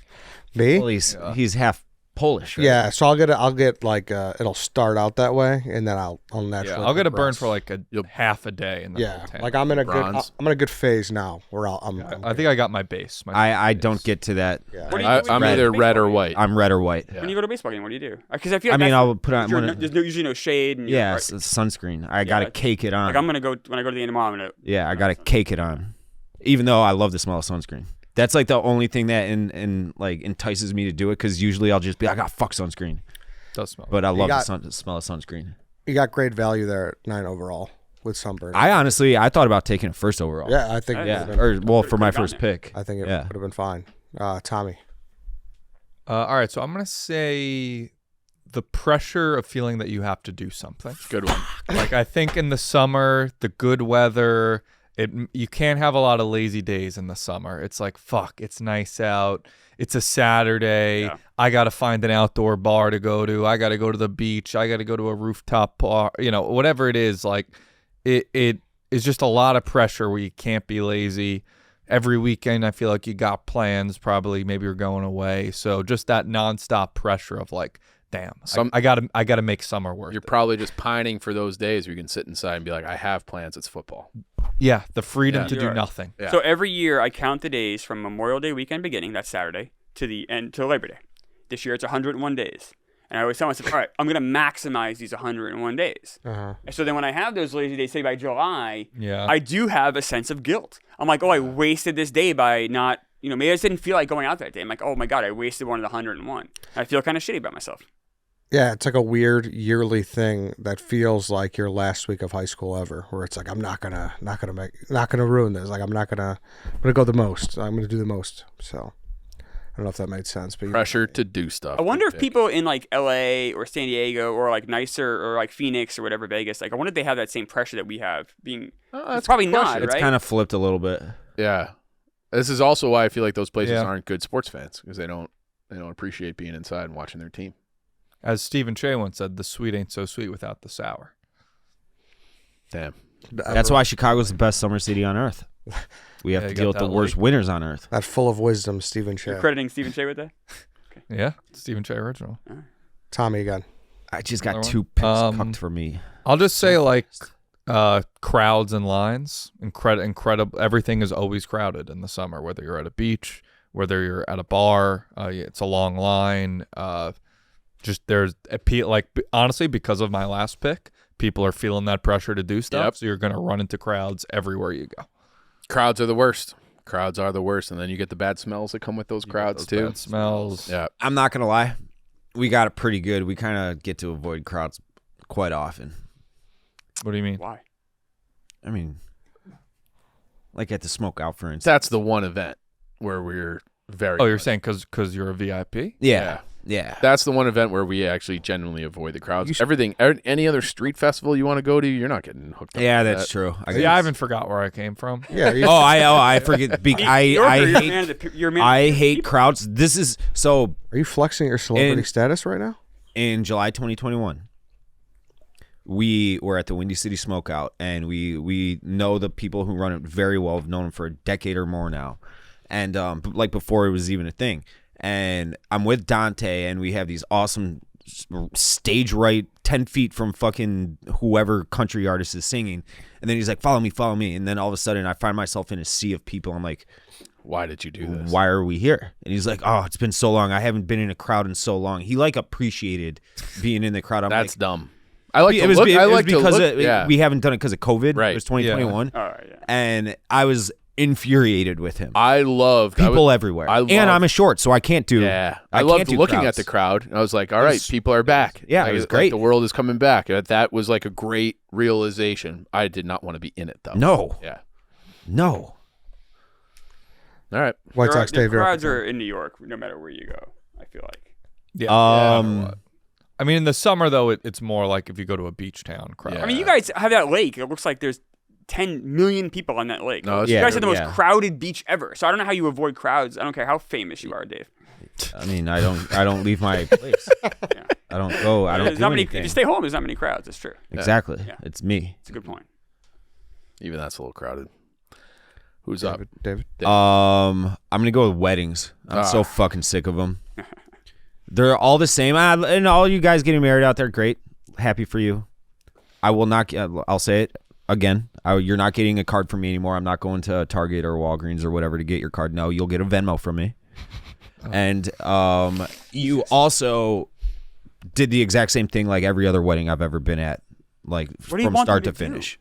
Me? Well, he's half Polish, right? Yeah, so I'll get like it'll start out that way, and then I'll naturally. Yeah, I'll get a burn progress. for like half a day, and then Yeah, I'll tan. like I'm in a Bronze. good phase now where I'm I think I got my base. My I base. don't get to that. yeah. What do you do when I'm you go to either a red or baseball game? white. I'm red or white. Yeah. When you go to a baseball game, what do you do? Because I feel I like mean, that's- I'll put on one. there's usually no shade. And you're Yeah, right. sunscreen. I gotta that's- cake it on. Like I'm gonna go when I go to the end I'm gonna. Yeah, I gotta cake it on. Even though I love the smell of sunscreen. That's like the only thing that like entices me to do it because usually I'll just be like, fuck sunscreen. Does smell. But I love got- the smell of sunscreen. You got great value there at 9 overall. with sunburn. I thought about taking it first overall. Yeah, I think it Yeah. would have been, For my Could've first gotten pick. I think it Yeah. would have been fine. Tommy. All right, so I'm gonna say the pressure of feeling that you have to do something. Good one. Like I think in the summer, the good weather, you can't have a lot of lazy days in the summer. It's like, fuck, it's nice out. It's a Saturday. Yeah. I got to find an outdoor bar to go to. I got to go to the beach. I got to go to a rooftop bar, whatever it is. Like it is just a lot of pressure where you can't be lazy. Every weekend, I feel like you got plans, probably maybe you're going away. So just that nonstop pressure of like, damn, I gotta make summer worth You're it. probably just pining for those days where you can sit inside and be like, I have plans. It's football. Yeah, the freedom Yeah. to do You're right. nothing. Yeah. So every year I count the days from Memorial Day weekend beginning, that's Saturday, to the end to Labor Day. This year it's 101 days. And I always tell myself, all right, I'm going to maximize these 101 days. Uh-huh. And so then when I have those lazy days, say by July, Yeah. I do have a sense of guilt. I'm like, oh, I wasted this day by not, maybe I just didn't feel like going out that day. I'm like, oh my God, I wasted one of the 101. I feel kind of shitty about myself. Yeah, it's like a weird yearly thing that feels like your last week of high school ever, where it's like I'm not gonna ruin this. Like I'm gonna go the most. I'm gonna do the most. So I don't know if that made sense, but Pressure to do stuff. I wonder Good if pick. people in like LA or San Diego or like nicer or like Phoenix or whatever, Vegas, like I wonder if they have that same pressure that we have being. that's It's probably a good not, question. It's right? kind of flipped a little bit. Yeah. This is also why I feel like those places Yeah. aren't good sports fans because they don't appreciate being inside and watching their team. As Stephen Che once said, the sweet ain't so sweet without the sour. Damn. That's why Chicago's the best summer city on earth. We have Yeah, to you deal with got the that worst lake. winters on earth. that full of wisdom, Stephen You're Che. crediting Stephen Che with that? Yeah, Stephen Che original. Tommy again. I just got Another 2 picks one? cucked for me. I'll just say like crowds and lines. Incredible. Everything is always crowded in the summer, whether you're at a beach, whether you're at a bar. It's a long line. Just there's honestly, because of my last pick, people are feeling that pressure to do stuff. Yep. So you're going to run into crowds everywhere you go. Crowds are the worst. Crowds are the worst. And then you get the bad smells that come with those crowds, too. Bad smells. Yeah. I'm not gonna lie, we got it pretty good. We kind of get to avoid crowds quite often. What do you mean? Why? I mean, like at the smoke out, for instance. That's the one event where we're very. Oh, you're good. saying because you're a VIP? Yeah. That's the one event where we actually genuinely avoid the crowds. Everything, any other street festival you want to go to, you're not getting hooked up. Yeah, with that's that. true. I Yeah, guess. I haven't forgot where I came from. Yeah, you- I forget. I hate crowds. This is so. are you flexing your celebrity status right now? In July 2021, we were at the Windy City Smokeout, and we know the people who run it very well. Have known them for a decade or more now, and like before it was even a thing. And I'm with Dante, and we have these awesome stage right 10 feet from fucking whoever country artist is singing. And then he's like, follow me. And then all of a sudden I find myself in a sea of people. I'm like, Why did you do this? why are we here? And he's like, oh, it's been so long. I haven't been in a crowd in so long. He like appreciated being in the crowd. I'm That's like, dumb. I like to it was, look. it I was like to because look. Yeah. we haven't done it because of COVID. Right. It was 2021. All right, yeah. And I was infuriated with him. I loved People everywhere. And I'm a short, so I can't do. Yeah, I can't loved do looking crowds. at the crowd. And I was like, all right, people are back. Yeah, it Like, was like great. the world is coming back. That was like a great realization. I did not want to be in it though. No. Yeah. No. All right. White Sox The Dave. crowds are in New York no matter where you go, I feel like. Yeah. I mean, in the summer though, it's more like if you go to a beach town crowd. Yeah. I mean, you guys have that lake. It looks like there's 10 million people on that lake. No, it's you guys true. have the most Yeah. crowded beach ever. So I don't know how you avoid crowds. I don't care how famous you are, Dave. I mean, I don't leave my place. Yeah. I don't go. I don't There's do not many, anything. if you stay home, there's not many crowds. That's true. Exactly. Yeah. It's me. It's a good point. Even that's a little crowded. Who's up? David. I'm gonna go with weddings. I'm so fucking sick of them. They're all the same. And all you guys getting married out there, great. Happy for you. I will not. I'll say it again. You're not getting a card from me anymore. I'm not going to Target or Walgreens or whatever to get your card. No, you'll get a Venmo from me. And you also did the exact same thing like every other wedding I've ever been at, like What do you from want start them to to do? finish.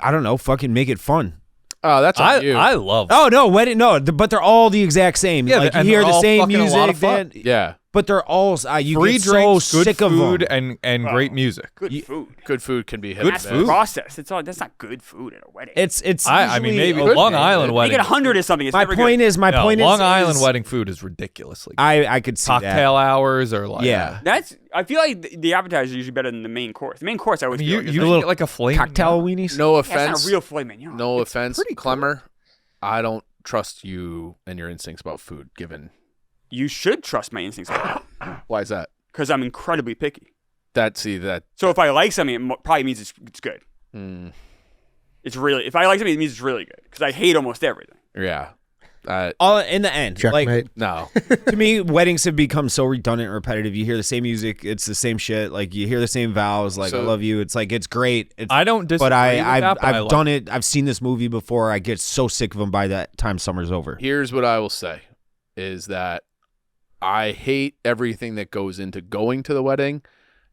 I don't know. Fucking make it fun. Oh, that's on you. I love. Oh no, wedding no, but they're all the exact same. Yeah, like you and hear they're the all same fucking a lot music. of fun. Yeah. But they're all you Free get so drinks, good sick of food, them. and great music. Good food. Good food can be hit. Good and That's miss. food. processed. That's not good food at a wedding. It's I mean, usually maybe okay. Long Island You wedding. get 100 or something. It's My never point good. is Long Island wedding food is ridiculously good. I could see Cocktail hours or like Yeah. I feel like the appetizers are usually better than the main course. The main course I always You feel like is usually get like a that. flame Cocktail weenies. No yeah, offense. it's not a real filet mignon. No It's offense, pretty cool. Klemmer. I don't trust you and your instincts about food. Given You should trust my instincts why is that? because I'm incredibly picky. That So if I like something, it probably means it's good. mm, It's really if I like something, it means it's really good because I hate almost everything. yeah. All in the end, Checkmate. No. to me, weddings have become so redundant and repetitive. You hear the same music, it's the same shit. Like you hear the same vows, like So- I love you. It's like it's great. It's, I don't disagree but with I've that, but I like done it. I've seen this movie before. I get so sick of them by that time summer's over. Here's what I will say is that I hate everything that goes into going to the wedding,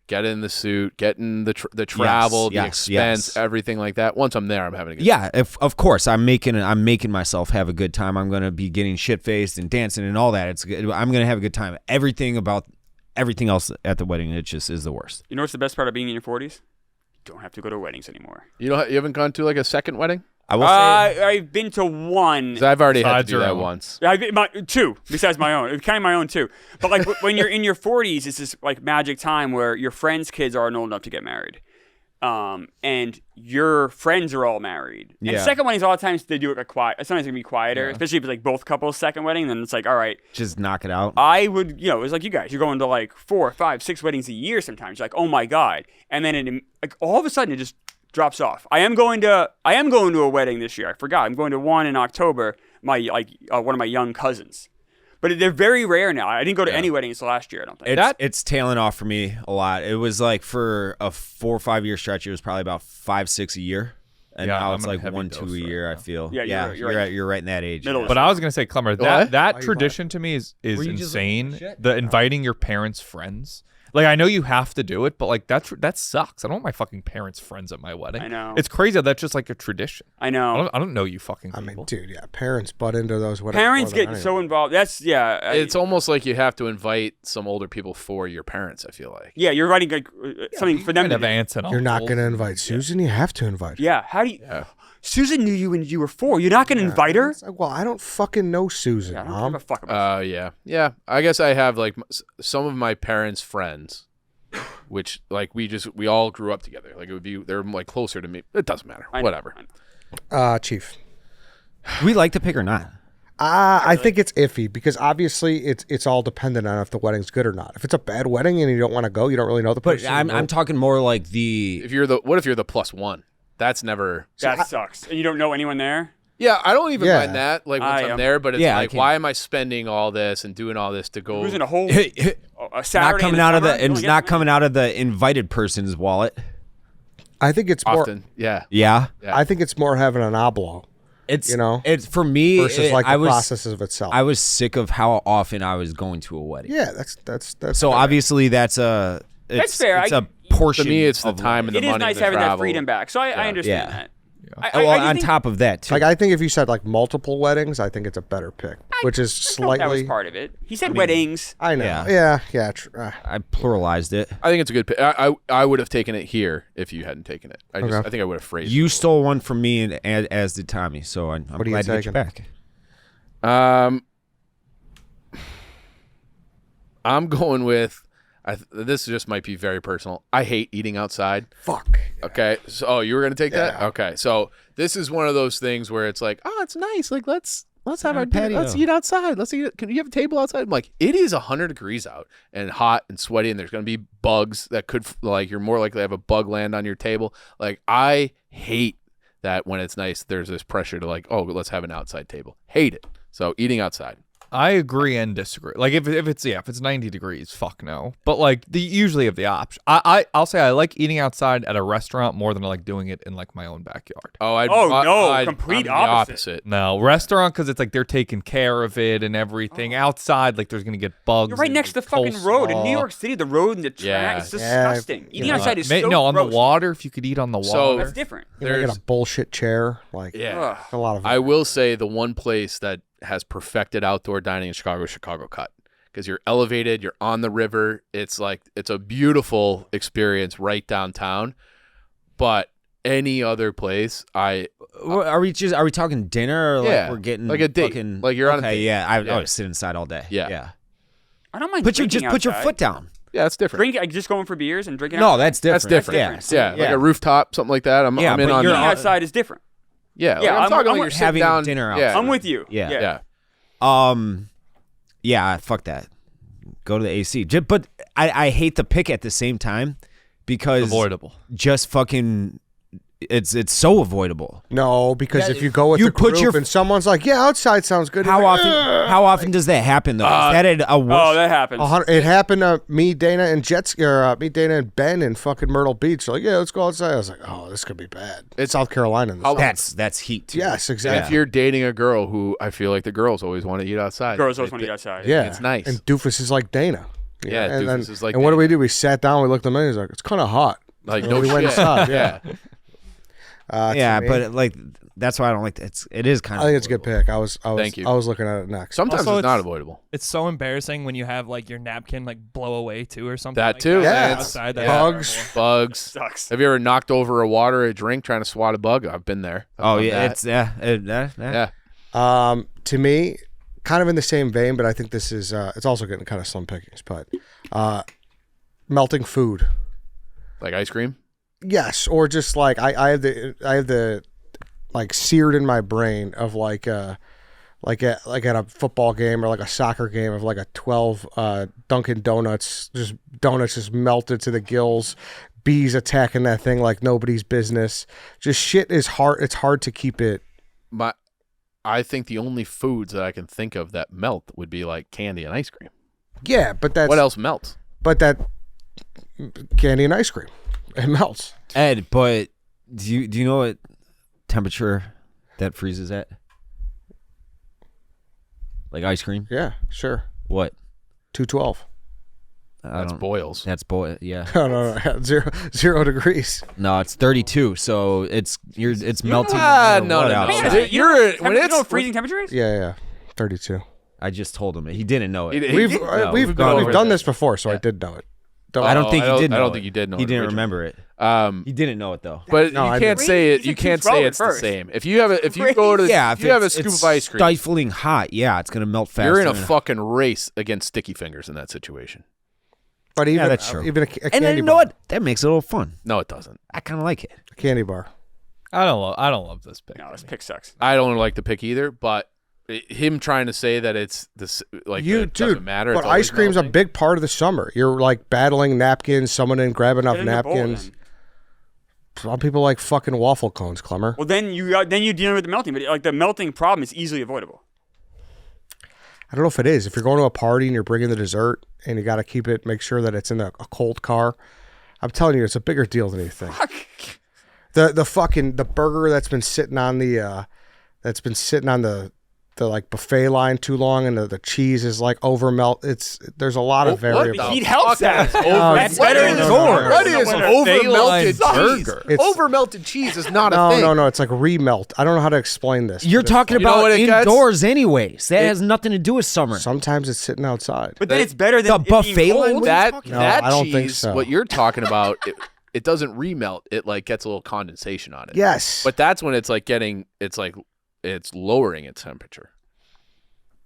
getting the suit, getting the travel, the yes, expense, yes. everything like that. Once I'm there, I'm having a good Yeah, of course I'm making myself have a good time. I'm gonna be getting shit faced and dancing and all that. It's good. I'm gonna have a good time. Everything about everything else at the wedding, it just is the worst. You know what's the best part of being in your 40s? You don't have to go to weddings anymore. You haven't gone to like a second wedding? I will say I've been to one. 'Cause I've already had to Besides do your that own. once. Two besides my own, counting my own too. But like when you're in your 40s, it's this like magic time where your friends' kids aren't old enough to get married, and your friends are all married. And Yeah. second weddings, a lot of times they do it like quiet. Sometimes it can be quieter, especially if it's like both couples' second wedding. Then it's like, all right, just knock it out. I would, it's like you guys, you're going to like 4, 5, 6 weddings a year sometimes. You're like, oh my god, and then like all of a sudden it just drops off. I am going to a wedding this year. I forgot. I'm going to one in October. One of my young cousins, but they're very rare now. I didn't go to any weddings last year. I don't think. It's tailing off for me a lot. It was like for a 4 or 5 year stretch, it was probably about 5, 6 a year, and Yeah, now I'm it's on a like heavy 1, 2 dose a right year. now. I feel. Yeah, you're right in that age. Middle yeah. But I was gonna say, Klemmer, What? that tradition to me is Were you just looking insane. at shit? The inviting your parents' friends. Like I know you have to do it, but like that sucks. I don't want my fucking parents' friends at my wedding. I know. It's crazy how that's just like a tradition. I know. I don't know you fucking I people. mean, dude, yeah, parents butt into those weddings. Parents more than get so anyone. involved. That's It's almost like you have to invite some older people for your parents, I feel like. yeah. You're writing like something for them Kind to of do. aunts and You're not uncles going to and- invite Susan. You have to invite her. Yeah. How do you? Yeah. Susan knew you when you were 4. You're not going to invite her? It's like, well, I don't fucking know Susan, Yeah, I don't Mom. give a fuck about Yeah. I guess I have like some of my parents' friends, which like we all grew up together. Like they're like closer to me. It doesn't matter. I know, Whatever. I know. Chief. We like to pick or not. I think it's iffy because obviously it's all dependent on if the wedding's good or not. If it's a bad wedding and you don't want to go, you don't really know the But person. I'm talking more like the What if you're the +1? That's never. That sucks. And you don't know anyone there? Yeah, I don't even Yeah. mind that. Like once I I'm there, but it's Yeah, I like, can't. why am I spending all this and doing all this to go? Who's in a whole a Saturday not in coming the out of summer? the You it's don't get not that coming out of the invited person's wallet. I think it's more. often? Yeah. Yeah, Yeah. I think it's more having an oblo it's You know? it's for me. versus like I the was process of itself. I was sick of how often I was going to a wedding. yeah, that's So fair. obviously that's a it's, fair. It's a portion. To me, it's the of time and It the is money. nice and the having that travel. freedom back. So I understand Yeah. that. Yeah. I well, just on think- top of that too. Like I think if you said like multiple weddings, I think it's a better pick, which is I thought that was slightly. part of it. He said weddings. I know. Yeah. Yeah. I pluralized it. I think it's a good pick. I would have taken it here if you hadn't taken it. I think I would have phrased You it. stole one from me, and as did Tommy. So I'm What are you glad to get you taking? back. I'm going with. This just might be very personal. I hate eating outside. Fuck. Okay. So you were gonna take that? Yeah. Okay. So this is one of those things where it's like, oh, it's nice. Like let's have on our a patio. let's eat outside. Let's eat. Can you have a table outside? I'm like, it is 100 degrees out and hot and sweaty, and there's gonna be bugs that could like you're more likely to have a bug land on your table. Like I hate that when it's nice. There's this pressure to like, oh, let's have an outside table. Hate it. So eating outside. I agree and disagree. Like if it's 90 degrees, fuck no. But like usually have the option. I'll say I like eating outside at a restaurant more than I like doing it in like my own backyard. Complete I'm the opposite. No, restaurant because it's like they're taking care of it and everything. Outside, like there's gonna get bugs. You're right and next to the fucking road in New York City. The road and the track. Yeah. It's disgusting. Eating Yeah. outside is so no on gross. the water. If you could eat on the So- water, That's different. You know, get a bullshit chair. Like Yeah. Ugh. a lot of. I will say the one place that has perfected outdoor dining in Chicago is Chicago Cut. because you're elevated, you're on the river. It's a beautiful experience right downtown. But any other place, are we talking dinner or like we're getting like a date, fucking, like you're on a date. Yeah, I would sit inside all day. Yeah. I don't mind. Put your outside. foot down. Yeah, it's different. Like just going for beers and drinking. No, outside. that's different. That's different. Yeah. Like a rooftop, something like that. I'm in on Drinking that. outside is different. Yeah, Yeah, I'm talking like you're having sitting down dinner Yeah, outside. I'm with you. Yeah. Yeah, fuck that. Go to the AC. But I hate the pick at the same time because Avoidable. just fucking it's so avoidable. No, because if you go with you the put group your- and someone's like, "Yeah, outside sounds good." How you're like, often often does that happen though? Is that a worse? Oh, that happens. It happened to me, Dana, and me, Dana, and Ben in fucking Myrtle Beach. Like, yeah, let's go outside. I was like, oh, this could be bad. It's South Carolina. That's heat too. Yes, And exactly. if you're dating a girl who I feel like the girls always want to eat outside. Girls always want to eat outside. Yeah, It's nice. And Doofus is like Dana. Yeah, and Doofus is like And what do Dana. we do? We sat down. We looked at the menu. He's like, it's kind of hot. Like And no we shit. went inside. Yeah. Yeah, to me, but like that's why I don't like it. It is kind I of. think it's a good pick. I was Thank you. I was looking at it next. Sometimes Also, it's not it's- avoidable. It's so embarrassing when you have like your napkin like blow away too or something. That like too. Yeah. Outside, that's Bugs. terrible. Bugs. Sucks. Have you ever knocked over a water or a drink trying to swat a bug? I've been there. I've Oh done yeah, that. it's Yeah. To me, kind of in the same vein, but I think this is it's also getting kind of slim pickings. But melting food, Like ice cream. yes, or just like I have the like seared in my brain of like at a football game or like a soccer game of like a 12 Dunkin' Donuts just melted to the gills, bees attacking that thing like nobody's business. Just shit is hard. It's hard to keep it. I think the only foods that I can think of that melt would be like candy and ice cream. Yeah, but that's What else melts? But that candy and ice cream, it melts. Ed, but do you know what temperature that freezes at? Like ice cream? Yeah, sure. What? 212. That's boils. That's boil. Yeah. No, 0 degrees. No, it's 32. So it's melting. Ah, no no, matter no, what no. outside. You know When you know it's what freezing temperature is? Yeah, 32. I just told him it. He didn't know it. We've we've been over done this. this before, so I did know it. I don't think he did. I know don't it. think you did know He it didn't originally. remember it. He didn't know it though. But No, I you can't didn't. say it. You You said can't 212 say at it's the first. same. If you go to, Yeah, if you have a scoop it's of ice cream, stifling hot. Yeah, it's gonna melt faster. you're in a than- fucking race against sticky fingers in that situation. But even that's true. even a And candy then you know bar. what? That makes it a little fun. No, it doesn't. I kind of like it. A candy bar. I don't love this pick. No, this pick sucks. I don't like the pick either. But him trying to say that it's this like You that it doesn't dude, matter. but it's always ice cream's a melting. big part of the summer. You're like battling napkins. Someone didn't grab enough Get in the bowl, napkins. then. Some people like fucking waffle cones, Klemmer. Well, then you dealing with the melting, but like the melting problem is easily avoidable. I don't know if it is. If you're going to a party and you're bringing the dessert and you got to make sure that it's in a cold car. I'm telling you, it's a bigger deal than you think. The burger that's been sitting on the like buffet line too long, and the cheese is like over melt. There's a lot of What variables. the Heat helps that. That's better What than is- yours. What is over melted Feline cheese? burger. Over melted cheese is not a thing. No. It's like remelt. I don't know how to explain this. You're but it's talking You know about what it gets? indoors, anyways. That has nothing to do with summer. sometimes it's sitting outside. But then it's better than The it being buffet cold. line? That No, that I don't cheese, think so. what you're talking about, it doesn't remelt. It like gets a little condensation on it. Yes, But that's when it's like it's lowering its temperature.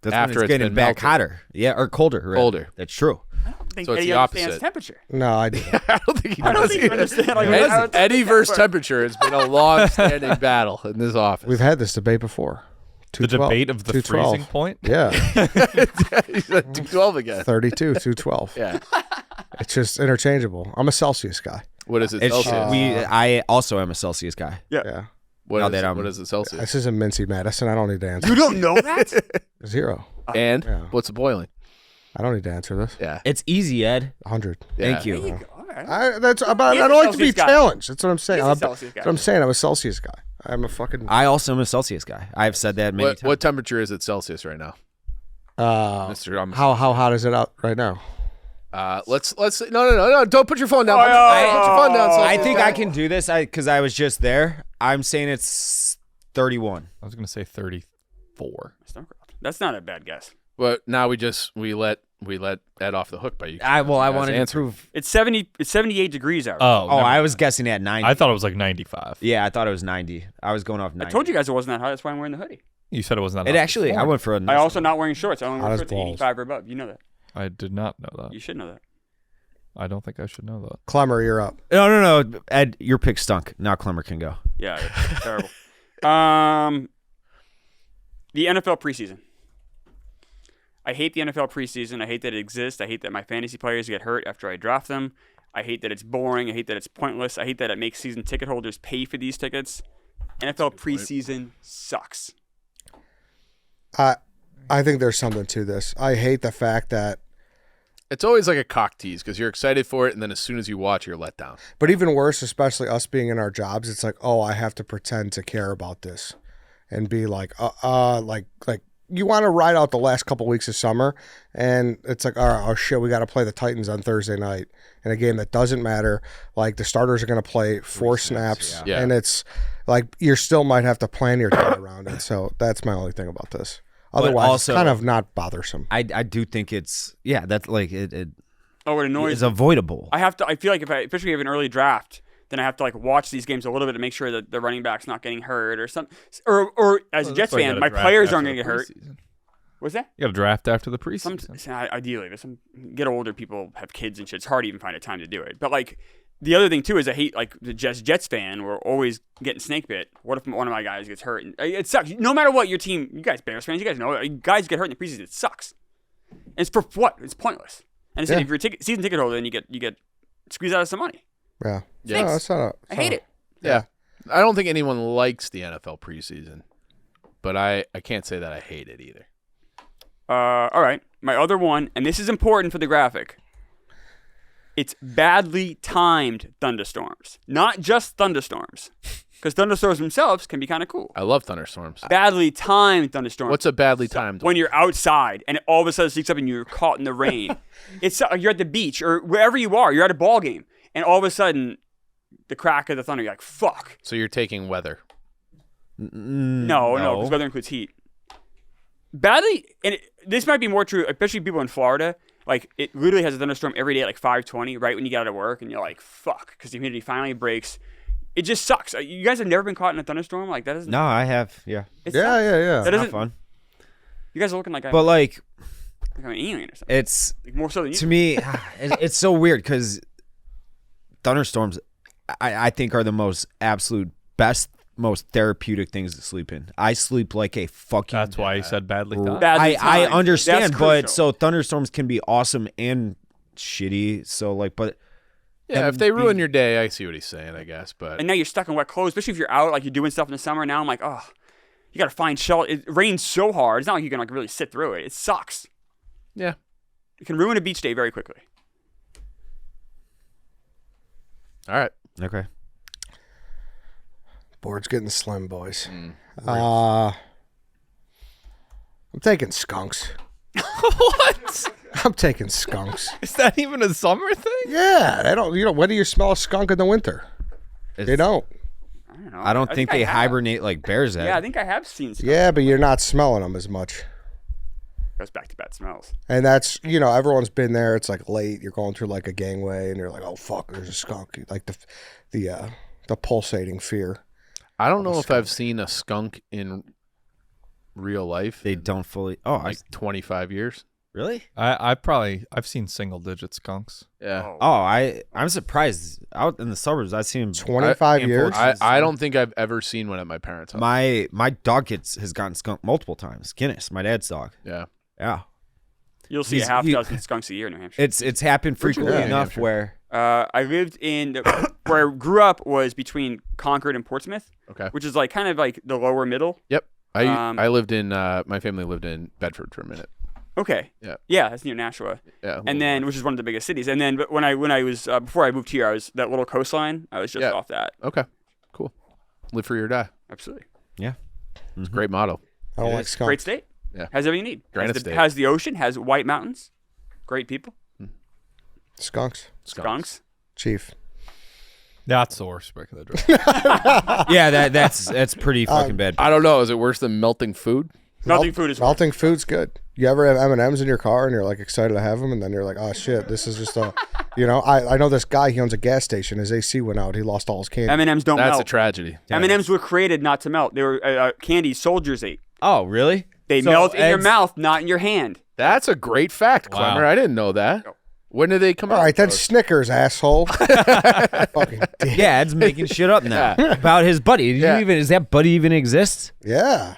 That's after when it's it's getting been back melted. hotter. Yeah, or colder. rather. Colder. That's true. I don't think So it's Eddie the understands opposite. temperature. no, I do. I don't think he I don't does think you either. understand. Like, I don't think Eddie that versus works. temperature has been a long-standing battle in this office. We've had this debate before. The 212, debate of the 212. freezing point. Yeah, He's at 212 again. 32, 212. Yeah. It's just interchangeable. I'm a Celsius guy. What is it? It's, Celsius? I also am a Celsius guy. Yeah, What now is that it? I'm- What is it? Celsius? this isn't Mincy Madison. I don't need to answer. You don't know that? 0. And Yeah. what's the boiling? I don't need to answer this. Yeah. It's easy, Ed. 100. Thank Yeah. you. There you go. All right. I don't He's like a to be Celsius guy. challenged. That's what I'm saying. He's a I'm Celsius guy. That's what I'm saying. I'm a Celsius guy. I'm a fucking. I also am a Celsius guy. I've said that many times. What temperature is it Celsius right now, Mister? How hot is it out right now? Let's no. Don't put your phone down. Oh, Put your phone down. I Celsius think guy. I can do this because I was just there. I'm saying it's 31. I was gonna say 34. Stonecroft. That's not a bad guess. But now we let we let Ed off the hook by you. I guys wanted to answering. prove. It's 78 degrees out. Oh, Oh, never I mind. was guessing at 90. I thought it was like 95. Yeah, I thought it was 90. I was going off I 90. told you guys it wasn't that hot. That's why I'm wearing the hoodie. You said it was not. It hot actually, before. I went for a. I also not wearing shorts. I only Hot wear as shorts at balls. 85 or above. You know that. I did not know that. You should know that. I don't think I should know that. Klemmer, you're up. No. Ed, your pick stunk. Now Klemmer can go. Yeah, it's terrible. The NFL preseason. I hate the NFL preseason. I hate that it exists. I hate that my fantasy players get hurt after I draft them. I hate that it's boring. I hate that it's pointless. I hate that it makes season ticket holders pay for these tickets. NFL preseason sucks. I think there's something to this. I hate the fact that, It's always like a cock tease because you're excited for it, and then as soon as you watch, you're let down. but even worse, especially us being in our jobs, it's like, oh, I have to pretend to care about this, and be like you want to ride out the last couple weeks of summer, and it's like, all right, oh shit, we got to play the Titans on Thursday night in a game that doesn't matter. Like the starters are going to play 4 snaps, Yeah. and it's like you still might have to plan your day around it. So that's my only thing about this. Otherwise, also- it's kind of not bothersome. I do think it's that's like it Oh, it annoys is me. avoidable. I feel like especially if we have an early draft, then I have to like watch these games a little bit to make sure that the running back's not getting hurt or something. Or as a Jets fan, my players aren't going to get hurt. What's that? You got to draft after the Some preseason. ideally, but some get older people have kids and shit. It's hard to even find a time to do it. But like the other thing too is I hate like the Jets fan. We're always getting snake bit. What if one of my guys gets hurt? And it sucks. No matter what your team, you guys Bears fans, you guys know, guys get hurt in the preseason. It sucks. And it's for what? It's pointless. And it's Yeah. if you're a season ticket holder, then you get squeezed out of some money. Yeah. Yeah. No, it's not I hate it. Yeah. I don't think anyone likes the NFL preseason, but I can't say that I hate it either. All right. My other one, and this is important for the graphic. It's badly timed thunderstorms, not just thunderstorms, because thunderstorms themselves can be kind of cool. I love thunderstorms. Badly timed thunderstorms. What's a badly timed When you're outside and all of a sudden it sneaks up and you're caught in the rain. It's you're at the beach or wherever you are. You're at a ball game, and all of a sudden, the crack of the thunder. You're like, "Fuck!" So you're taking weather. No, because weather includes heat. Badly, and this might be more true, especially people in Florida. Like, it literally has a thunderstorm every day at like 5:20, right when you get out of work, and you're like, "Fuck!" Because the humidity finally breaks. It just sucks. You guys have never been caught in a thunderstorm like that? Isn't No, I have. Yeah, it Yeah, sucks. yeah, yeah. That not isn't fun. You guys are looking like But like, I'm an alien or something. it's Like, more so than you. to me, it's so weird because thunderstorms, I think, are the most absolute best, most therapeutic things to sleep in. I sleep like a fucking. That's why he said badly timed. Badly I timed. understand, That's but crucial. so thunderstorms can be awesome and shitty. So like, but Yeah, if they ruin your day, I see what he's saying, I guess. But And now you're stuck in wet clothes, especially if you're out, like you're doing stuff in the summer. Now I'm like, oh, you got to find shelter. It rains so hard. It's not like you can like really sit through it. It sucks. yeah, It can ruin a beach day very quickly. all right. okay. Board's getting slim, boys. I'm taking skunks. What? I'm taking skunks. Is that even a summer thing? Yeah, they don't. When do you smell a skunk in the winter? They don't. I don't know. I don't think they I have. hibernate like bears. Yeah, I think I have seen some. Yeah, but you're not smelling them as much. Goes back to bad smells. And that's, everyone's been there. It's like late. You're going through like a gangway, and you're like, oh fuck, there's a skunk. Like the pulsating fear. I don't know if I've seen a skunk in real life They in don't fully. Oh, like 25 years. really? I've seen single digit skunks. Yeah. I'm surprised. Out in the suburbs, I've seen 25 years. I don't think I've ever seen one at my parents' house. my dog has gotten skunked multiple times. Guinness, my dad's dog. Yeah. Yeah, You'll see a half dozen skunks a year in New Hampshire. it's happened frequently Yeah. enough where I lived where I grew up was between Concord and Portsmouth, Okay. which is like kind of like the lower middle. Yep. I Um, lived in my family lived in Bedford for a minute. Okay. Yeah. Yeah, that's near Nashua. Yeah. And then, which is one of the biggest cities. And then, but when I was before I moved here, I was that little coastline. I was just Yeah. off that. Okay. Cool. Live free or die. Absolutely, It's a great motto. I don't like great skunks. state. Yeah. Has everything you need. Granite has state. has the ocean. Has white mountains. Great people. Skunks. Skunks. Chief. That's the worst pick of the draft. that's pretty fucking bad. I don't know. Is it worse than melting food? Melting food is Melting food's good. You ever have M&Ms in your car and you're like excited to have them, and then you're like, oh shit, this is just a, I know this guy. He owns a gas station. His AC went out. He lost all his candy. M&Ms don't That's melt. a tragedy. M&Ms were created not to melt. They were candy soldiers ate. Oh, really? They melt in your mouth, not in your hand. That's a great fact, Wow. Klemmer. I didn't know that. When did they come out? All right, that's Snickers, asshole. Fucking dick. Yeah, Ed's making shit up now about his buddy. Does that buddy even exist? Yeah.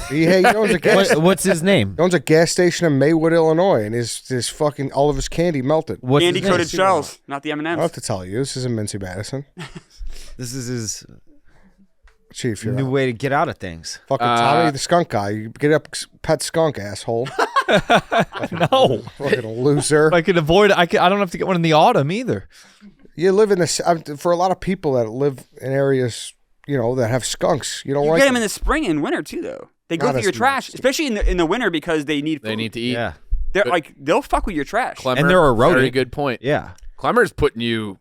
He owns a gas. What's his name? He owns a gas station in Maywood, Illinois, and his fucking all of his candy melted. What's his Candy-coated name? shells, not the I don't M&Ms. have to tell you. This isn't Mincy Madison. This is his Chief, you're new out. way to get out of things. Fucking Tommy the skunk guy. You get up, pet skunk, asshole. No. Fucking loser. I could avoid it. I don't have to get one in the autumn either. You live in this for a lot of people that live in areas, that have skunks. You don't You like get them in the spring and winter too, though. They go Not through as your trash, much. especially in the winter because they need food. They need to eat. Yeah. They're like they'll fuck with your trash. Klemmer, And they're eroding. Very good point. Yeah. Klemmer's putting you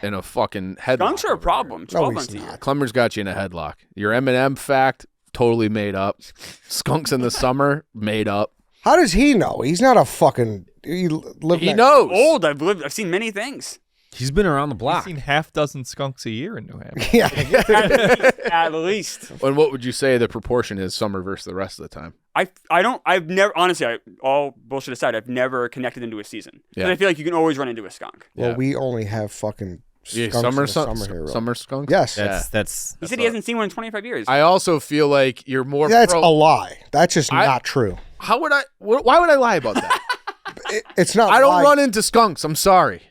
in a fucking headlock. Skunks are a over there. problem. 12 months a year. Klemmer's got you in a headlock. Your M&M fact, totally made up. Skunks in the summer, made up. How does he know? He's not a fucking. He knows. Old. I've seen many things. He's been around the I've block. seen half dozen skunks a year in New Hampshire. Yeah. At least. And what would you say the proportion is summer versus the rest of the time? I've never, honestly, all bullshit aside, I've never connected into a season. Yeah. And I feel like you can always run into a skunk. Well, Yeah. we only have fucking Yeah, skunks in the summer summer here. really. summer skunks? Yes. That's He said he hasn't seen one in 25 years. I also feel like you're more That's pro. a lie. That's just not true. How would I? Why would I lie about that? It's not. I don't lie. run into skunks. I'm sorry.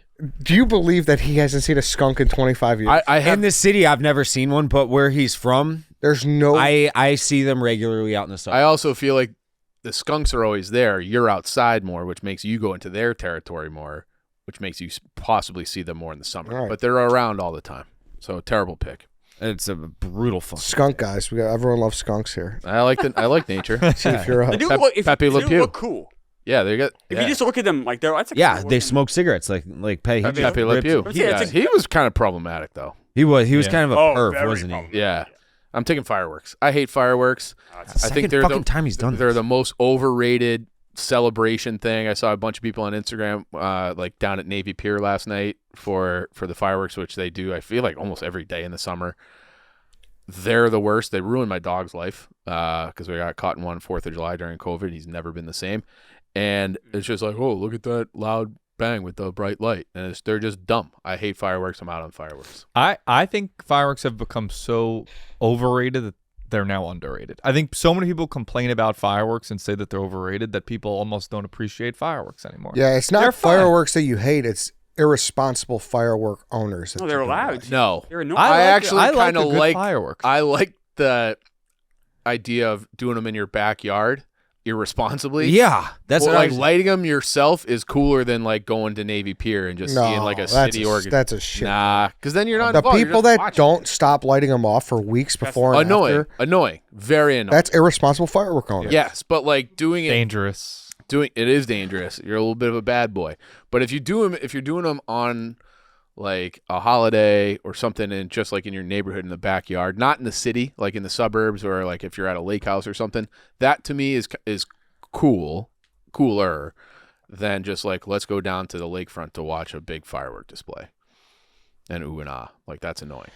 Do you believe that he hasn't seen a skunk in 25 years? I have in the city. I've never seen one, but where he's from, There's no. I see them regularly out in the sun. I also feel like the skunks are always there. You're outside more, which makes you go into their territory more, which makes you possibly see them more in the summer. All right. But they're around all the time. So terrible pick. It's a brutal fuck. skunk guys. Everyone loves skunks here. I like nature. Chief, you're they up. do Pep- look, Pepe Le they do Pew. look cool. Yeah, they got. If you just look at them, like that's a Yeah, cool they looking- smoke cigarettes like Pay. Pepe Le Pew. I'd say it's a- He was kind of problematic though. He was Yeah. kind of a Oh, perv, very wasn't he? problematic. Yeah, I'm taking fireworks. I hate fireworks. I think Second they're fucking time he's done They're this. the most overrated celebration thing. I saw a bunch of people on Instagram, like down at Navy Pier last night for the fireworks, which they do. I feel like almost every day in the summer. They're the worst. They ruined my dog's life because we got caught in one 4th of July during COVID. He's never been the same, and it's just like, oh, look at that loud bang with the bright light, and they're just dumb. I hate fireworks. I'm out on fireworks. I think fireworks have become so overrated that they're now underrated. I think so many people complain about fireworks and say that they're overrated that people almost don't appreciate fireworks anymore. Yeah, it's not They're fine. fireworks that you hate. It's irresponsible firework owners. That No, you they're don't allowed. like. No, They're annoying. I actually I like kinda a good like- fireworks. I like the idea of doing them in your backyard irresponsibly. Yeah, that's Well, what like I was, lighting them yourself is cooler than like going to Navy Pier and just seeing like a city organ. That's a shit. Nah, because then you're not The involved, you're people just that watching. don't stop lighting them off for weeks before and annoying, after, very annoying. that's irresponsible firework owners. Yes, but like doing Dangerous. it is dangerous. You're a little bit of a bad boy. But if you're doing them on like a holiday or something, and just like in your neighborhood in the backyard, not in the city, like in the suburbs or like if you're at a lake house or something, that to me is cooler than just like let's go down to the lakefront to watch a big firework display and ooh and ah. Like that's annoying.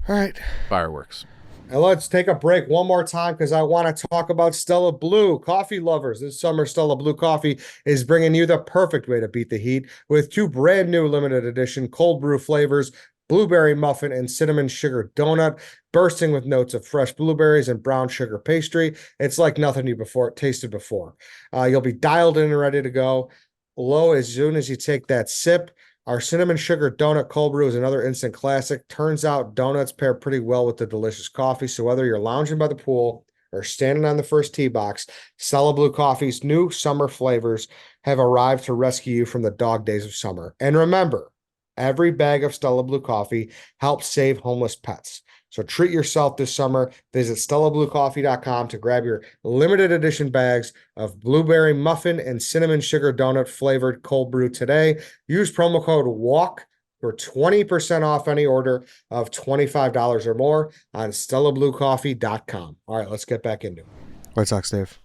All right. Fireworks. And let's take a break one more time because I want to talk about Stella Blue. Coffee lovers, this summer Stella Blue Coffee is bringing you the perfect way to beat the heat with 2 brand new limited edition cold brew flavors, blueberry muffin and cinnamon sugar donut, bursting with notes of fresh blueberries and brown sugar pastry. It's like nothing you tasted before. You'll be dialed in and ready to go. Low as soon as you take that sip. Our cinnamon sugar donut cold brew is another instant classic. Turns out donuts pair pretty well with the delicious coffee. So whether you're lounging by the pool or standing on the first tee box, Stella Blue Coffee's new summer flavors have arrived to rescue you from the dog days of summer. And remember, every bag of Stella Blue Coffee helps save homeless pets. So treat yourself this summer. Visit StellaBlueCoffee.com to grab your limited edition bags of blueberry muffin and cinnamon sugar donut flavored cold brew today. Use promo code WALK for 20% off any order of $25 or more on StellaBlueCoffee.com. All right, let's get back into it. White Sox, Dave.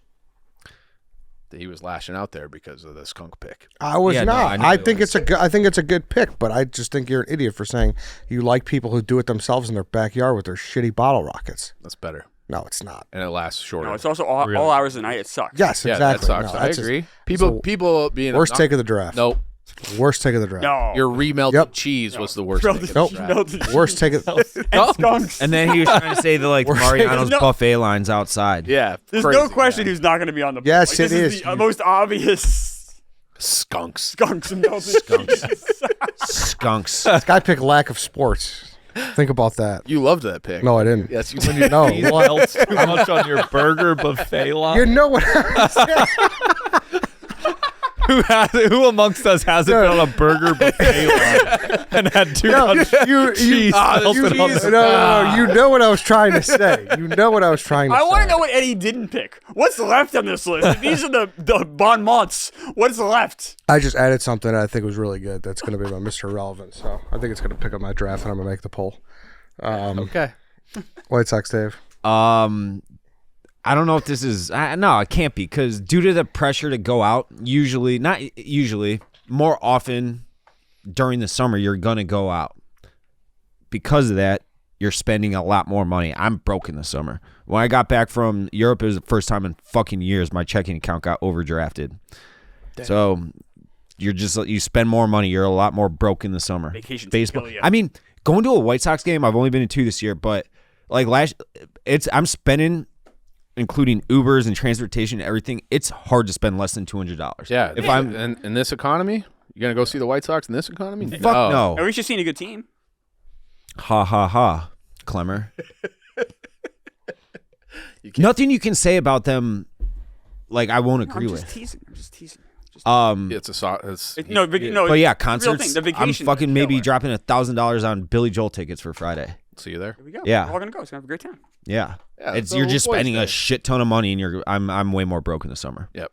that he was lashing out there because of the skunk pick. I was Yeah, no, not. I know I it think was. I think it's a good pick, but I just think you're an idiot for saying you like people who do it themselves in their backyard with their shitty bottle rockets. That's better, No, it's not. and it lasts shorter. No, it's also all hours of the night. It sucks. Yes, yeah, exactly. that sucks. No, I that's just- agree. People being worst take of the draft. Nope. Worst take of the draft. No. Your remelted Yep. cheese was the worst. Melted- take of the Nope. draft. melted Worst take of and skunks. And then he was trying to say the like We're Mariano's no- buffet lines outside. Yeah, There's crazy, no question man. who's not going to be on the. Yes, this it is. is. The most obvious Skunks. skunks and melted cheese. Skunks. This guy picked lack of sports. Think about that. You loved that pick. No, I didn't. Yes, you did. No. Melts too much on your burger buffet line. You know what? Who amongst us hasn't been on a burger buffet line and had too much cheese melted on the No, you know what I was trying to say. You know what I was trying to I say. want to know what Eddie didn't pick. What's left on this list? If these are the bon mots. What's left? I just added something I think was really good. That's going to be my Mr. Relevant. So I think it's going to pick up my draft, and I'm going to make the poll. Okay. White Sox, Dave. I don't know if this is no, it can't be because due to the pressure to go out, more often during the summer, you're gonna go out. Because of that, you're spending a lot more money. I'm broke in the summer. When I got back from Europe, it was the first time in fucking years my checking account got overdrafted. Damn. So you spend more money. You're a lot more broke in the summer. Vacations Baseball. kill ya. I mean, going to a White Sox game, I've only been to 2 this year, but like I'm spending, including Ubers and transportation and everything, it's hard to spend less than $200. Yeah. If I'm in this economy, you're gonna go see the White Sox in this economy? fuck no. At least you're seeing a good team. Ha ha ha, Klemmer. Nothing you can say about them, like I won't agree I'm with. just teasing. I'm just teasing. No, But yeah, real concerts. thing. The I'm vacation fucking is maybe killer. dropping $1,000 on Billy Joel tickets for Friday. see you there. Here we go. Yeah. We're all gonna go. It's gonna have a great time. Yeah, Yeah, it's so you're just boys spending day. a shit ton of money, and I'm way more broke in the summer. Yep.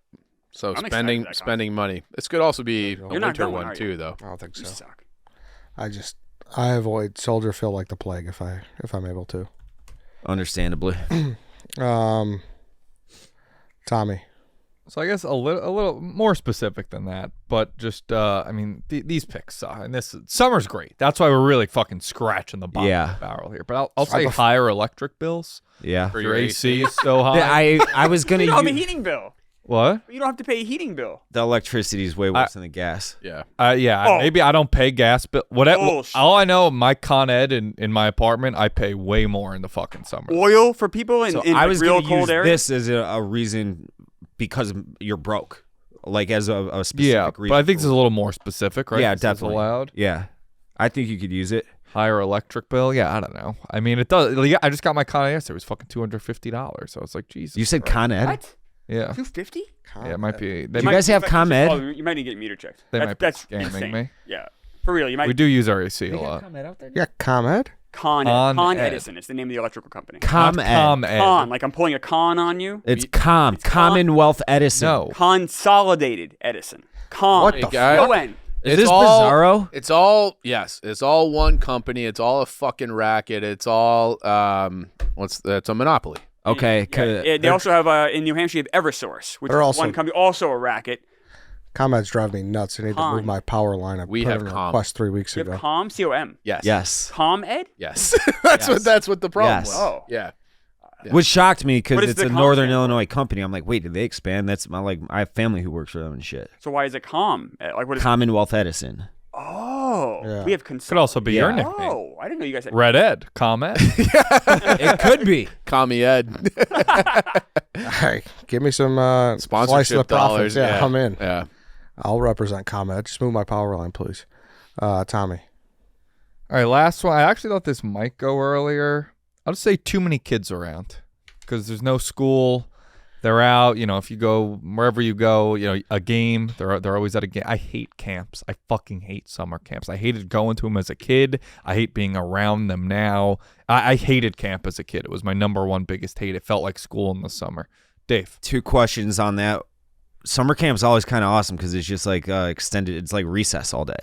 So I'm excited spending for that spending money. This could also be a You're not winter going, one are you? too, though. I don't think You so. suck. I avoid Soldier Field like the plague if I'm able to. Understandably. Tommy. So I guess a little more specific than that, but just I mean these picks suck, and this summer's great. That's why we're really fucking scratching the bottom Yeah. of the barrel here. But I'll say higher electric bills. Yeah. For Your AC is so high. I was gonna You don't have a use heating bill. What? You don't have to pay a heating bill. the electricity is way worse than the gas. Yeah. Yeah, Oh. maybe I don't pay gas, but whatever. Bullshit. All I know, my Con Ed in my apartment, I pay way more in the fucking summer. Oil for people in, So in I like, was real gonna cold use areas. this as a reason because you're broke, like as a specific Yeah, reason. but I think this is a little more specific, right? Yeah, This is definitely. allowed. Yeah, I think you could use it. Higher electric bill. Yeah, I don't know. I mean, it does. Like, I just got my Con Ed yesterday. It was fucking $250. So I was like, Jesus. You said Christ. Con Ed. What? Yeah. 250? Yeah, it might be. They Do you guys have ComEd? Oh, you might need to get meter checked. They that's, might be that's scamming insane. me. Yeah, for real. You might. We do use our AC a lot. Yeah, ComEd. Con Con Ed. Edison. It's the name of the electrical company. ComEd. Com Ed. Con, like I'm pulling a con on you. It's Con- Commonwealth Edison. No. Consolidated Edison. Con. What Hey, the guy. C-O-N. Is this Bizarro? It's all it's all one company. It's all a fucking racket. It's all it's a monopoly. Okay. Yeah, they also have in New Hampshire. You have EverSource, which They're is also- one company, also a racket. ComEd's driving me nuts. I need to Con. move my power line. I We put have in a Com. request 3 weeks You ago. have Com, C-O-M. Yes. Yes. ComEd? Yes. that's what the problem Yes. was. Oh. Yeah. Which shocked me because What is it's the a Com Northern stand for? Illinois company. I'm like, wait, did they expand? That's I have family who works for them and shit. So why is it Com? Like what is? Commonwealth Edison. Oh, Yeah. we have Could also be your Yeah. nickname. Oh, I didn't know you guys had. Red Ed. Com Ed. It could be. Commie Ed. Hey, give me some slice of the Sponsorship profits. dollars. Yeah, I'm in. Yeah. I'll represent ComEd. Just move my power line, please. Tommy. All right, last one. I actually thought this might go earlier. I'll just say too many kids around because there's no school. They're out. You know, if you go wherever you go, you know, a game. They're always at a game. I hate camps. I fucking hate summer camps. I hated going to them as a kid. I hate being around them now. I hated camp as a kid. It was my number one biggest hate. It felt like school in the summer. Dave. 2 questions on that. Summer camp's always kind of awesome because it's just like extended. It's like recess all day.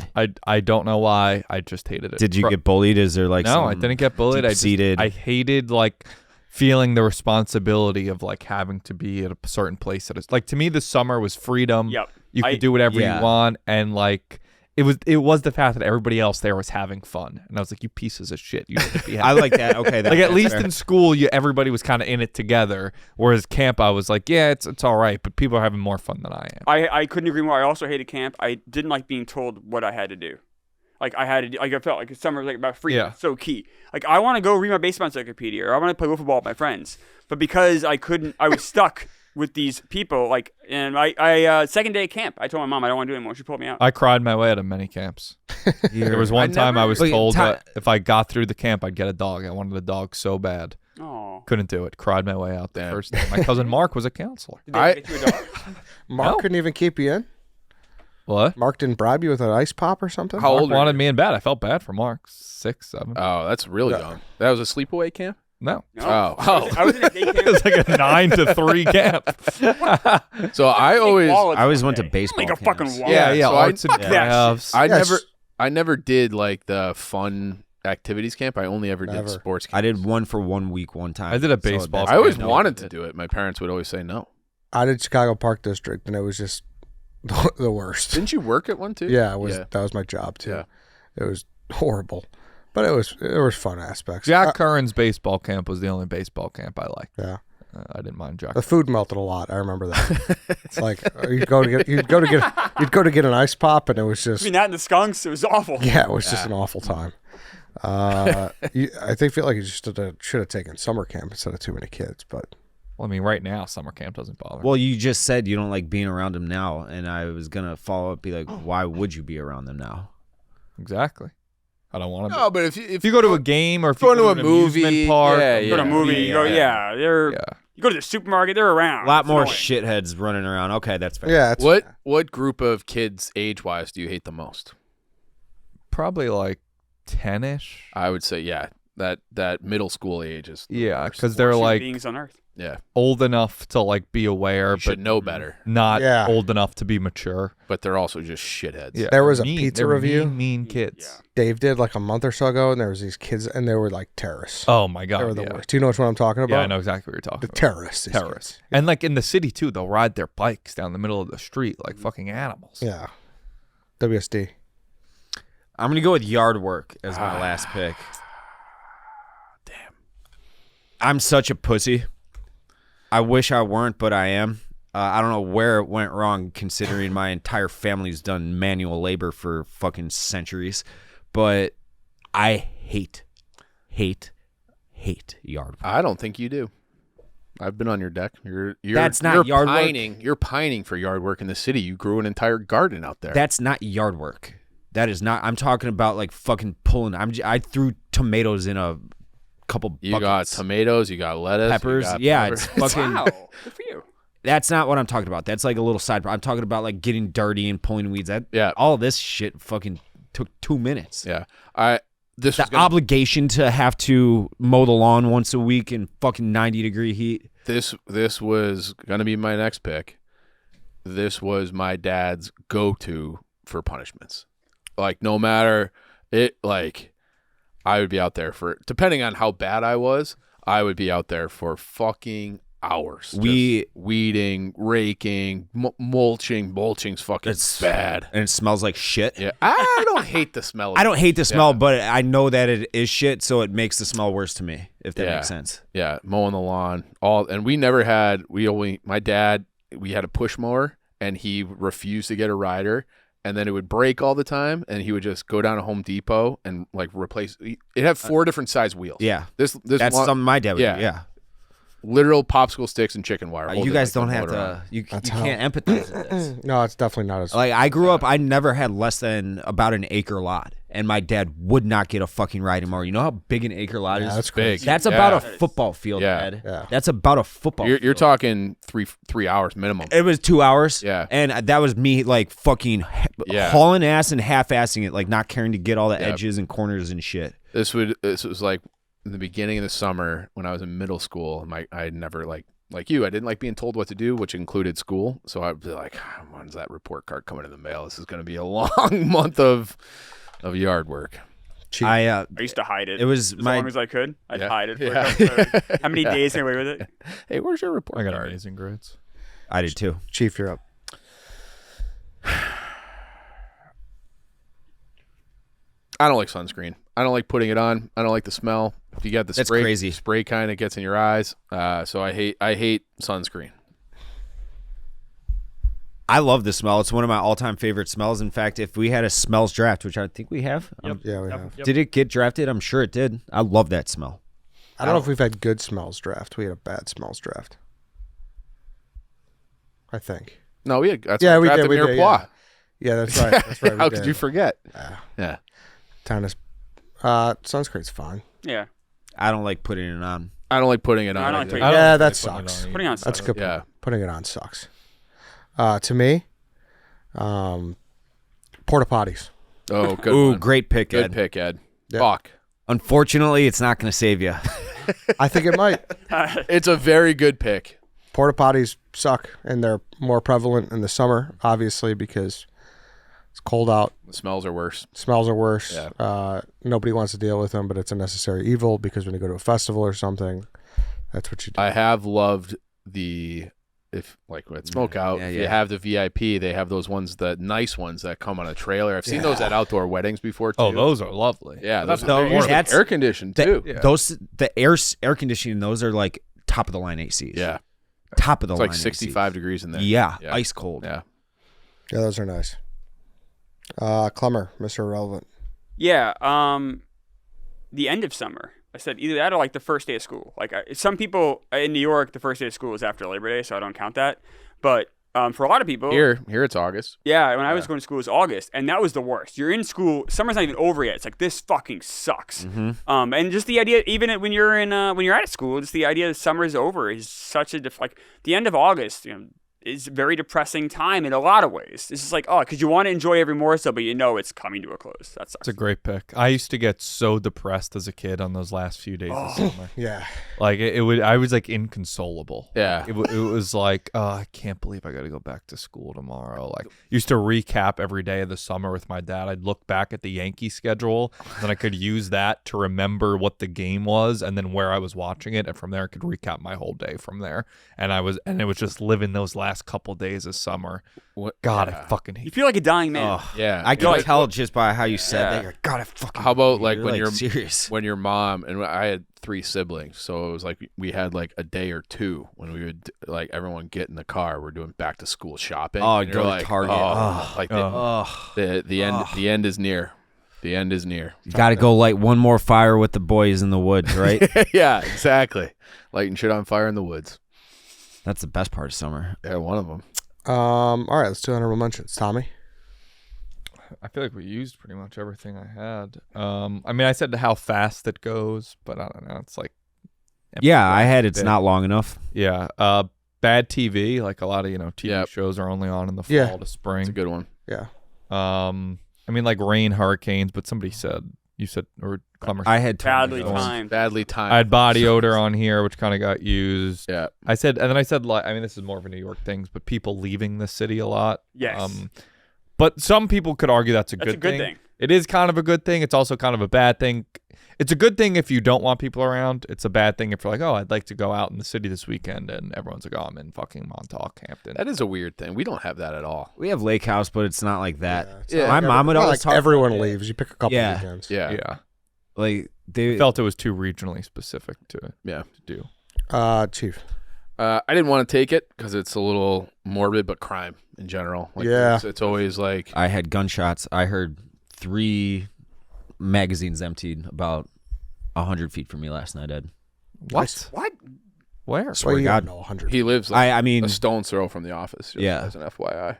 I don't know why. I just hated it. Did you get bullied? Is there like No, I didn't get bullied. I deep-seated- hated like feeling the responsibility of like having to be at a certain place. Like to me, the summer was freedom. Yep. You could do whatever Yeah. you want, and like it was the fact that everybody else there was having fun, and I was like, you pieces of shit, you should be. I like that. Okay, Like at that's least fair. in school, everybody was kind of in it together. Whereas camp, I was like, yeah, it's all right, but people are having more fun than I am. I couldn't agree more. I also hated camp. I didn't like being told what I had to do. Like I had to do, like I felt like summer was like about freedom. Yeah. It's so key. Like I want to go read my baseball encyclopedia, or I want to play wiffle ball with my friends. But because I couldn't, I was stuck with these people. Like, and I second day of camp, I told my mom I don't want to do it anymore. She pulled me out. I cried my way out of many camps. There was one time I was Wait, told Ty- that if I got through the camp, I'd get a dog. I wanted a dog so bad. Oh. Couldn't do it. Cried my way out the Damn. first day. My cousin Mark was a counselor. Did they get you a dog? Mark No. couldn't even keep you in. What? Mark didn't bribe you with an ice pop or something. How Mark old are wanted you? me in bed. I felt bad for Mark. 6, 7. Oh, that's really young. That was a sleepaway camp? No. No. Oh. I was in a day camp. It was like a 9 to 3 camp. So I always I always went to baseball. Make a camps. fucking wall. Yeah, so arts and Fuck that crafts. I Yes. never did like the fun activities camp. I only ever did Never. sports camp. I did one for 1 week one time. I did a So baseball that's- I always camp. wanted to do it. My parents would always say no. I did Chicago Park District, and it was just the worst. Didn't you work at one too? Yeah, Yeah. that was my job too. Yeah. It was horrible, but there was fun aspects. Jack Curran's baseball camp was the only baseball camp I liked. Yeah, I didn't mind Jack. the food melted a lot. I remember that. It's like you'd go to get an ice pop, and it was just Between that and the skunks, it was awful. yeah, it was just an awful time. I feel like you just should have taken summer camp instead of too many kids, but. Well, I mean, right now, summer camp doesn't bother me. Well, you just said you don't like being around them now, and I was gonna follow up, be like, why would you be around them now? Exactly. I don't want to. No, but if If you go to a game or if Go you go to to a an amusement movie, park, yeah, You go to a movie, you go, they're. yeah. You go to the supermarket, they're around. A lot It's more annoying. shitheads running around. Okay, that's fair. Yeah, it's, what group of kids age wise do you hate the most? Probably like 10-ish. I would say that middle school age is Yeah, worst. because they're Human like beings on Earth. yeah. old enough to like be aware, You should but know better, not Yeah. old enough to be mature. but they're also just shitheads. Yeah, There was a mean- pizza they were review. Mean kids. Dave did like a month or so ago, and there was these kids, and they were like terrorists. Oh my they god. were the yeah. worst. Do you know what I'm talking about? Yeah, I know exactly what you're talking The about. terrorists. these Terrorists. kids. And like in the city too, they'll ride their bikes down the middle of the street like fucking animals. Yeah. WSD. I'm gonna go with yard work as my last pick. Damn. I'm such a pussy. I wish I weren't, but I am. I don't know where it went wrong, considering my entire family's done manual labor for fucking centuries. But I hate yard work. I don't think you do. I've been on your deck. You're That's not you're yard work. pining. You're pining for yard work in the city. You grew an entire garden out there. That's not yard work. That is not. I'm talking about like fucking pulling. I threw tomatoes in a couple you got buckets. tomatoes. You got lettuce. you Peppers. got Yeah, peppers. it's fucking. Wow. Good for you. That's not what I'm talking about. That's like a little side. I'm talking about like getting dirty and pulling weeds. Yeah. All this shit fucking took 2 minutes. Yeah. This The was gonna, obligation to have to mow the lawn once a week in fucking 90-degree heat. this was gonna be my next pick. This was my dad's go-to for punishments. Like no matter it, like I would be out there for, depending on how bad I was, I would be out there for fucking hours. Just weeding, raking, mulching's fucking It's bad. And it smells like shit. Yeah, I don't hate the smell of I don't hate the smell, Yeah. but I know that it is shit, so it makes the smell worse to me, if that Yeah. makes sense. Yeah, mowing the lawn. And my dad, we had a push mower and he refused to get a rider, and then it would break all the time, and he would just go down to Home Depot and like replace it. Had 4 different size wheels. Yeah. This That's one, something my dad would yeah. do. Yeah. literal popsicle sticks and chicken wire. Hold You it guys like don't a have motor on. to. You That's can't empathize with this. No, it's definitely not as. Like I grew up, I never had less than about an acre lot, and my dad would not get a fucking riding mower. You know how big an acre lot is? that's big. crazy. That's Yeah. about a football field, Yeah. Dad. Yeah. That's about a football. You're field. talking three hours minimum. It was 2 hours. Yeah. And that was me like fucking Yeah. hauling ass and half-assing it, like not caring to get all the Yeah. edges and corners and shit. This was like in the beginning of the summer when I was in middle school. I never like you, I didn't like being told what to do, which included school. So I'd be like, when's that report card coming in the mail? This is going to be a long month of yard work. Cheap. I used to hide it. It was as my- long as I could. I'd Yeah. hide it. For Yeah. a couple, how many days can I away with it? Hey, where's your report I got card? amazing grades. I did too. Chief, you're up. I don't like sunscreen. I don't like putting it on. I don't like the smell. If you got the That's spray, crazy. spray kind of gets in your eyes. So I hate sunscreen. I love the smell. It's one of my all-time favorite smells. In fact, if we had a smells draft, which I think we have, Yeah, we have. did it get drafted? I'm sure it did. I love that smell. I don't know if we've had good smells draft. We had a bad smells draft. I think. No, we had that's Yeah, we drafted did. We did. Mirepoix. Yeah, that's right. That's right. How we could did. you forget? Yeah. Tennis. Sunscreen's fine. Yeah. I don't like putting it on. I don't like putting it on. I don't either. take- I don't Yeah, like that putting it sucks. on Putting on That's a sucks. good Yeah. point. Putting it on sucks. To me, porta potties. Oh, good Ooh, one. great pick, Good Ed. pick, Ed. Yeah. Fuck. Unfortunately, it's not going to save you. I think it might. It's a very good pick. Porta potties suck, and they're more prevalent in the summer, obviously, because it's cold out. The smells are worse. Smells are worse. Yeah. Nobody wants to deal with them, but it's a necessary evil because when you go to a festival or something, that's what you do. I have loved if like with Smokeout, Yeah, if yeah. you have the VIP, they have those ones, the nice ones that come on a trailer. I've seen those at outdoor weddings before too. Oh, those are lovely. Yeah, those No, are usually that's- air conditioned too. The air conditioning, those are like top of the line ACs. Yeah, Top of the it's line. like 65 degrees in there. Yeah, Yeah. ice cold. Yeah. Yeah, those are nice. Klemmer, Mr. Irrelevant. Yeah. The end of summer. I said either that or like the first day of school. Like some people in New York, the first day of school is after Labor Day, so I don't count that. But for a lot of people, Here it's August. yeah, when I was going to school, it was August, and that was the worst. You're in school, summer's not even over yet. It's like this fucking sucks. And just the idea, even when you're when you're at school, just the idea that summer is over is such a like the end of August. Is a very depressing time in a lot of ways. It's just like, oh, because you want to enjoy every morsel, but you know it's coming to a close. That sucks. It's a great pick. I used to get so depressed as a kid on those last few days of summer. Yeah. Like I was like inconsolable. Yeah. It was like, oh, I can't believe I got to go back to school tomorrow. Like used to recap every day of the summer with my dad. I'd look back at the Yankee schedule, then I could use that to remember what the game was and then where I was watching it, and from there I could recap my whole day from there. And it was just living those last couple days of summer. What? God, yeah. I fucking You hate. feel like a dying man. Yeah. I can Like, tell just by how you said Yeah. that. You're God, I fucking. How about like you're when you're serious? when your mom and I had 3 siblings, so it was like we had like a day or two when we would like everyone get in the car. We're doing back to school shopping. Oh, and go you're to like, Target. Oh, like Ugh. the end is near. The end is near. You got to go light one more fire with the boys in the woods, right? Yeah, exactly. Lighting shit on fire in the woods. That's the best part of summer. Yeah, one of them. All right, let's do honorable mentions. Tommy. I feel like we used pretty much everything I had. I mean, I said how fast it goes, but I don't know. It's like Yeah, I had it's bit. not long enough. Yeah. Bad TV. Like a lot of TV Yep. shows are only on in the fall Yeah. to spring. It's a good one. Yeah. I mean, like rain, hurricanes, but you said, or Klemmer. I had Badly tornadoes. timed. Badly timed. I had body odor on here, which kind of got used. Yeah. I said, like, I mean, this is more of a New York thing, but people leaving the city a lot. Yes. But some people could argue that's a That's good a good thing. thing. It is kind of a good thing. It's also kind of a bad thing. It's a good thing if you don't want people around. It's a bad thing if you're like, oh, I'd like to go out in the city this weekend, and everyone's like, oh, I'm in fucking Montauk, Hampton. That is a weird thing. We don't have that at all. We have Lake House, but it's not like that. it's Yeah. not My like mom would not always like talk everyone about it. leaves. You pick a couple Yeah. weekends. Yeah. Yeah. Like they Felt it was too regionally specific to Yeah. do. Chief. I didn't want to take it because it's a little morbid, but crime in general. Like, Yeah. It's always like, I had gunshots. I heard 3 magazines emptied about 100 feet from me last night, Ed. What? What? Where? Swear Well, to you God. know 100. he lives like I mean, a stone's throw from the office. Just Yeah. As an FYI.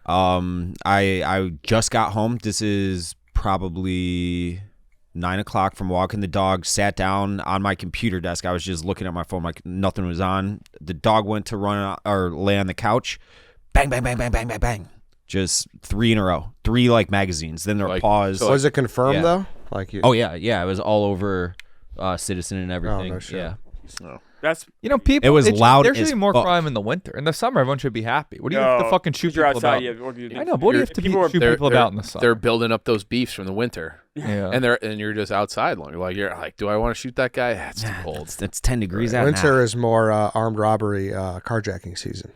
I just got home. This is probably 9 o'clock from walking the dog. Sat down on my computer desk. I was just looking at my phone like nothing was on. The dog went to run or lay on the couch. Bang, bang, bang, bang, bang, bang, bang. Just 3 in a row. 3 like magazines. Then they're Like- paused. so, Was it confirmed Yeah. though? Like you? Oh yeah, yeah. It was all over Citizen and everything. no shit. Yeah. That's people. It was loud There should as be more fuck. crime in the winter. In the summer, everyone should be happy. What do you have to fucking shoot you're people outside. about? I I know, but what do you have to shoot people about in the summer? They're building up those beefs from the winter, Yeah. and you're just outside longer. You're like, do I want to shoot that guy? It's too cold. It's 10 degrees out Winter now. is more armed robbery, carjacking season.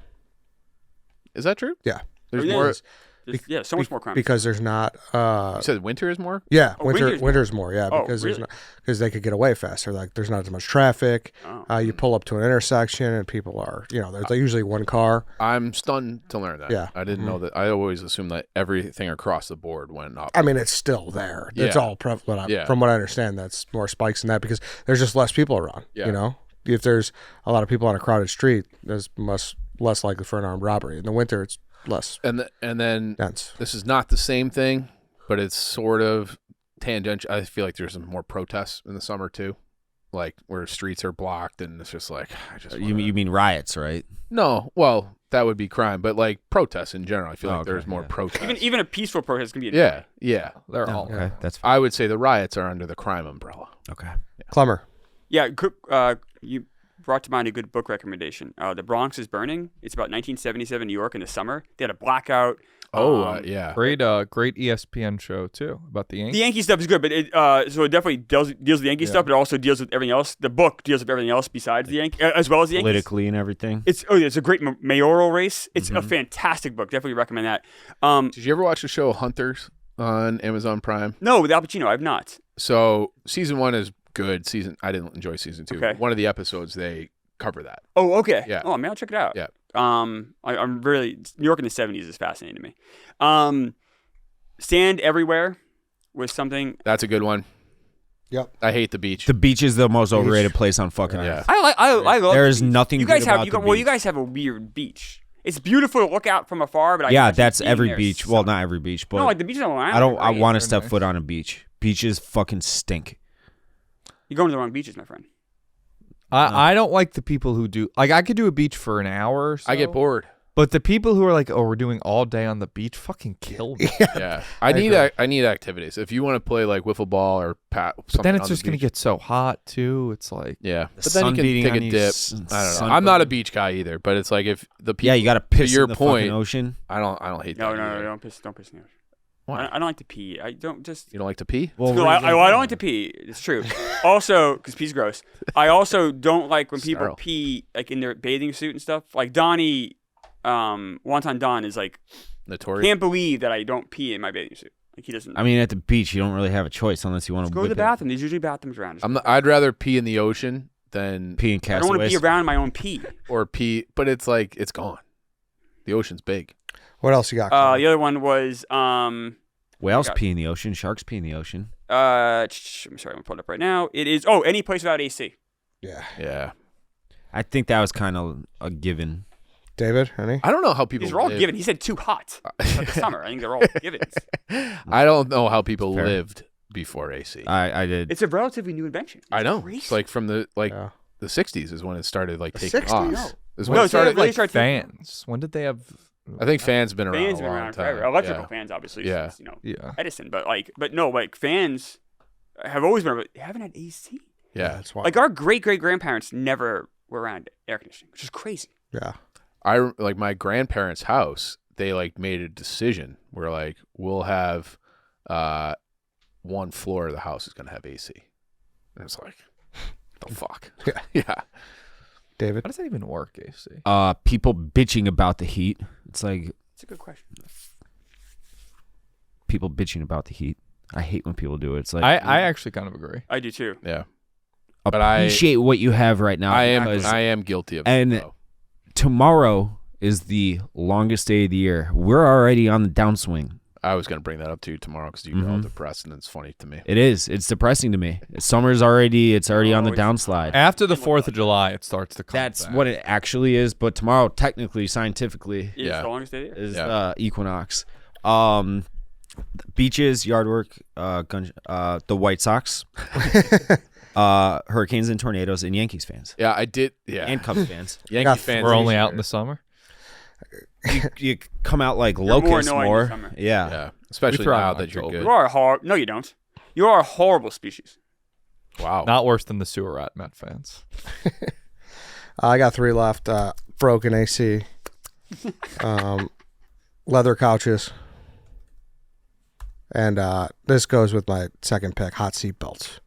Is that true? Yeah. There's Yeah, more. so much more crime. Because there's not. You said winter is more. Yeah, Oh, winter's winter's more. Yeah, Oh, because really? because they could get away faster. Like there's not as much traffic. Oh. You pull up to an intersection and people are, there's like usually one car. I'm stunned to learn that. Yeah. I didn't know that. I always assumed that everything across the board went up. I mean, it's still there. It's Yeah. all prevalent. Yeah. From what I understand, that's more spikes in that because there's just less people around. Yeah. If there's a lot of people on a crowded street, there's much less likely for an armed robbery. In the winter, it's less And then dense. this is not the same thing, but it's sort of tangential. I feel like there's some more protests in the summer too, like where streets are blocked, and it's just like You mean riots, right? no. Well, that would be crime, but like protests in general, I feel Oh, like okay, there's more yeah. protests. Even a peaceful protest can be. Yeah. They're all. Okay, that's fine. I would say the riots are under the crime umbrella. Okay. Klemmer. Yeah, you brought to mind a good book recommendation. The Bronx is Burning. It's about 1977 New York in the summer. They had a blackout. Yeah. Great ESPN show too about the The Yankees. Yankee stuff is good, but so it definitely deals with the Yankee stuff, but it also deals with everything else. The book deals with everything else besides the Yankee, as well as the Yankees. Politically and everything. It's a great mayoral race. It's a fantastic book. Definitely recommend that. Did you ever watch the show Hunters on Amazon Prime? No, with Al Pacino, I've not. So season 1 is good. I didn't enjoy season 2. Okay. One of the episodes they cover that. Oh, okay. Yeah. Oh, man, I'll check it out. Yeah. I'm really New York in the 70s is fascinating to me. Sand Everywhere was something. That's a good one. Yep. I hate the beach. The beach is the most overrated place on fucking Yeah. earth. I love. There the is beach. nothing You guys good have about you the got, well, beach. you guys have a weird beach. It's beautiful to look out from afar, but Yeah, actually that's being every there beach. sucks. Well, not every beach, but no, like the beaches on Long Island. I don't. are I great. want to They're step nice. foot on a beach. Beaches fucking stink. You're going to the wrong beaches, my friend. I don't like the people who do like I could do a beach for an hour or so, I get bored. but the people who are like, oh, we're doing all day on the beach, fucking kill me. Yeah. I need activities. If you want to play like wiffle ball or But then it's just gonna get so hot too. It's like Yeah. The But then you sun can beating take on a you, dip. I don't know. I'm not a beach guy either, but it's like if the people Yeah, you got to piss your in the point, fucking ocean. I don't hate No, that. either. don't piss in the ocean. Why? I don't like to pee. I don't just. You don't like to pee? Well, No, I don't like to pee. It's true. Also, because pee's gross. I also don't like when people Sterile. pee like in their bathing suit and stuff. Like Donnie, Wonton Don is like Notorious. can't believe that I don't pee in my bathing suit. Like he doesn't. I mean, at the beach, you don't really have a choice unless you want to go to the bathroom. There's usually bathrooms around. I'd rather pee in the ocean than pee in I don't want to castaways. be around my own pee. or pee, but it's like it's gone. The ocean's big. What else you got? Klemmer? The other one was Whales got- pee in the ocean. Sharks pee in the ocean. I'm sorry, I'm gonna pull it up right now. It is any place without AC. Yeah. Yeah. I think that was kind of a given. David, any? I don't know how people These are all live. given. He said too hot for the summer. I think they're all givens. I don't know how people Fair. lived before AC. I did. It's a relatively new invention. I know. Crazy. It's like from the Yeah. the 60s is when it started like The taking 60s? off. No. Is No, when it it's started really like started fans. When did they have? I think fans been around fans a have been long around time. forever. Electrical Yeah. fans, obviously. Yeah. Since, Yeah. Edison, but fans have always been. They haven't had AC. Yeah. That's why. Like our great grandparents never were around air conditioning, which is crazy. Yeah. Like my grandparents' house, they like made a decision where like we'll have one floor of the house is going to have AC. And it's like the fuck. Yeah. Yeah. David. How does that even work, AC? People bitching about the heat. It's like It's a good question. people bitching about the heat. I hate when people do it. It's like I actually kind of agree. I do too. Yeah. but I- appreciate what you have right now. I because am guilty of and- that, though. tomorrow is the longest day of the year. We're already on the downswing. I was going to bring that up to you tomorrow because you're all depressed and it's funny to me. It is. It's depressing to me. Summer's already. It's already on the downslide. After the 4th of July, it starts to come That's back. what it actually is. But tomorrow, technically, scientifically, Is Yeah. the longest day of the year? is Yeah. equinox. Beaches, yard work, the White Sox, hurricanes and tornadoes, and Yankees fans Yeah, I did. Yeah. and Cubs fans. Yankee Got- fans. We're only this out year. in the summer. You come out like more locusts annoying more. this summer. Yeah. Yeah. Especially thrive now in that you're October. good. You are a horrible. No, you don't. You are a horrible species. Wow. Not worse than the sewer rat Met fans. I got 3 left. Broken AC. Leather couches. And this goes with my second pick, hot seat belts.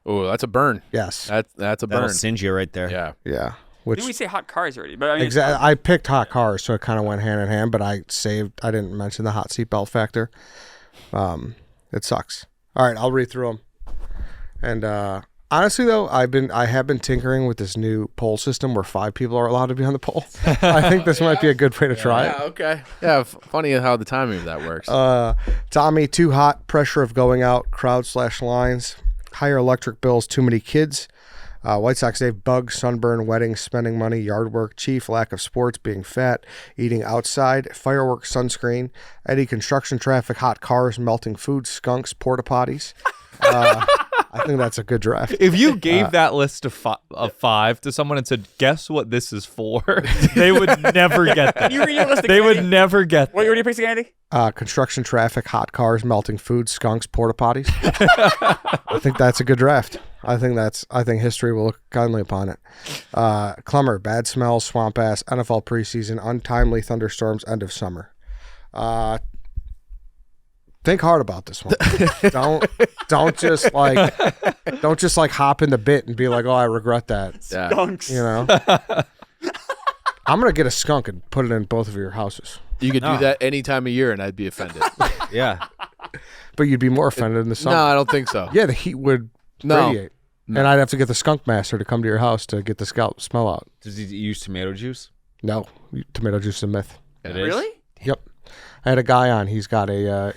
Oh, that's a burn. Yes. That's a That'll burn. singe you right there. Yeah. Yeah. Which Didn't we say hot cars already? But I mean, exactly. I picked hot cars, so it kind of went hand in hand. But I didn't mention the hot seat belt factor. It sucks. All right, I'll read through them. And honestly, though, I have been tinkering with this new poll system where 5 people are allowed to be on the poll. I think this might be a good way to try Yeah, okay. Yeah, funny how the timing of that works. it. Tommy, too hot. Pressure of going out. Crowd/lines. Higher electric bills. Too many kids. White Sox Dave, bugs, sunburn, weddings, spending money, yard work, Chief, lack of sports, being fat, eating outside, fireworks, sunscreen, Eddie, construction traffic, hot cars, melting food, skunks, porta potties. I think that's a good draft. If you gave that list of 5 to someone and said, "Guess what this is for," they would never get that. you read your list They again, would Andy? never get What that. were your picks again, Andy? Construction traffic, hot cars, melting food, skunks, porta potties. I think that's a good draft. I think history will look kindly upon it. Klemmer, bad smells, swamp ass, NFL preseason, untimely thunderstorms, end of summer. Think hard about this one. don't just like hop in the bit and be like, oh, I regret that. Yeah. Dunks. You know. I'm gonna get a skunk and put it in both of your houses. You could do that any time of year and I'd be offended. Yeah. But you'd be more offended in the summer. No, I don't think so. Yeah, the heat would No. radiate. And I'd have to get the skunk master to come to your house to get the smell out. Does he use tomato juice? No, tomato juice is a myth. It is? Really? Yep. I had a guy on. He's called the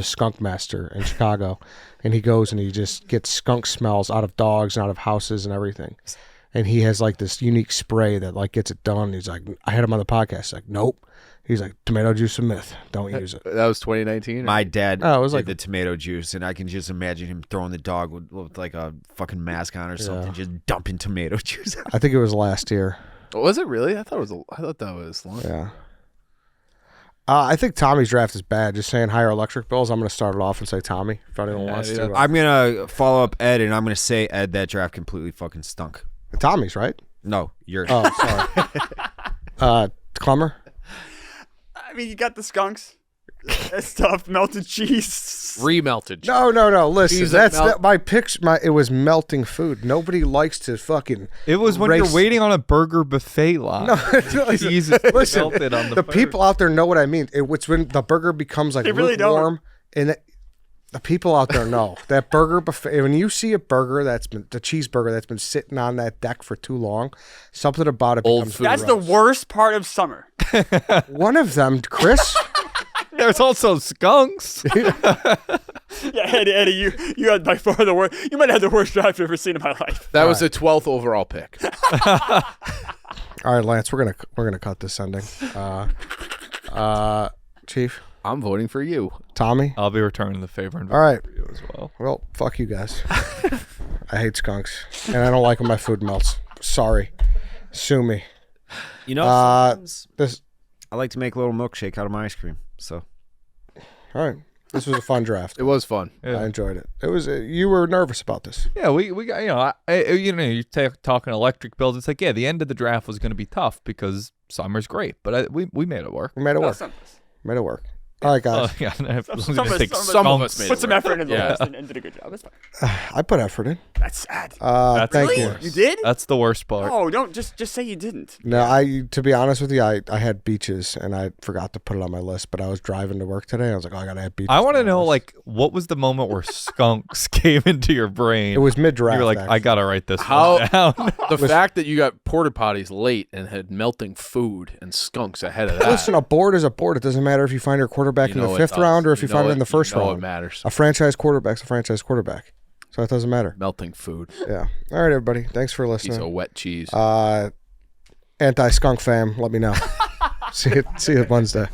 skunk master in Chicago, and he goes and he just gets skunk smells out of dogs and out of houses and everything. And he has like this unique spray that like gets it done. He's like, I had him on the podcast. He's like, nope. He's like, tomato juice is a myth. Don't use it. That was 2019? My dad Oh, it was did like- the tomato juice, and I can just imagine him throwing the dog with like a fucking mask on or something, just dumping tomato juice. I think it was last year. Was it really? I thought that was long. Yeah. I think Tommy's draft is bad. Just saying higher electric bills. I'm going to start it off and say Tommy if anyone wants to. I'm gonna follow up Ed, and I'm gonna say Ed, that draft completely fucking stunk. Tommy's right. No, yours. Oh, sorry. Klemmer. I mean, you got the skunks. That's tough. Melted cheese. Remelted. No. Listen, Cheese that's that melt- my picks. It was melting food. Nobody likes to fucking. It was when race- you're waiting on a burger buffet line. Jesus, Listen, melted on the the burger. people out there know what I mean. It's when the burger becomes like They really don't. lukewarm, and the people out there know that burger buffet. When you see a burger the cheeseburger that's been sitting on that deck for too long, something about it Old becomes food. That's the gross. worst part of summer. One of them, Chris. There's also skunks. Yeah, Eddie, you had by far the worst. You might have the worst draft I've ever seen in my life. That was the 12th overall pick. All right, Lance, we're gonna cut this ending. Chief, I'm voting for you. Tommy. I'll be returning the favor and All right. for you as well. Well, fuck you guys. I hate skunks, and I don't like when my food melts. Sorry, sue me. You know, sometimes I like to make a little milkshake out of my ice cream. So All right, this was a fun draft. It was fun. I enjoyed it. It was. You were nervous about this. Yeah, we got you talking electric bills. It's like the end of the draft was going to be tough because summer's great, but we made it work. We made it work. Some Made it work. All right, guys. Oh, yeah, I was Some gonna of say us- Some of us made Put it some work. effort into the Yeah. list and did a good job. That's fine. I put effort in. That's sad. That's Thank the you. worst. You did? That's the worst part. Oh, don't just say you didn't. No, to be honest with you, I had beaches and I forgot to put it on my list. But I was driving to work today. I was like, I gotta have beaches. I want to on my know, list. like, what was the moment where skunks came into your brain? It was mid draft. You were like, I gotta write this How- one down. The fact that you got porta potties late and had melting food and skunks ahead of that. Listen, a board is a board. It doesn't matter if you find your quarterback You in know the it fifth does. round or if you know find it in the first you know round. it matters. A franchise quarterback's a franchise quarterback. So it doesn't matter. Melting food. Yeah. All right, everybody. Thanks for Piece of listening. wet cheese. Anti-skunk fam, let me know. See you Wednesday.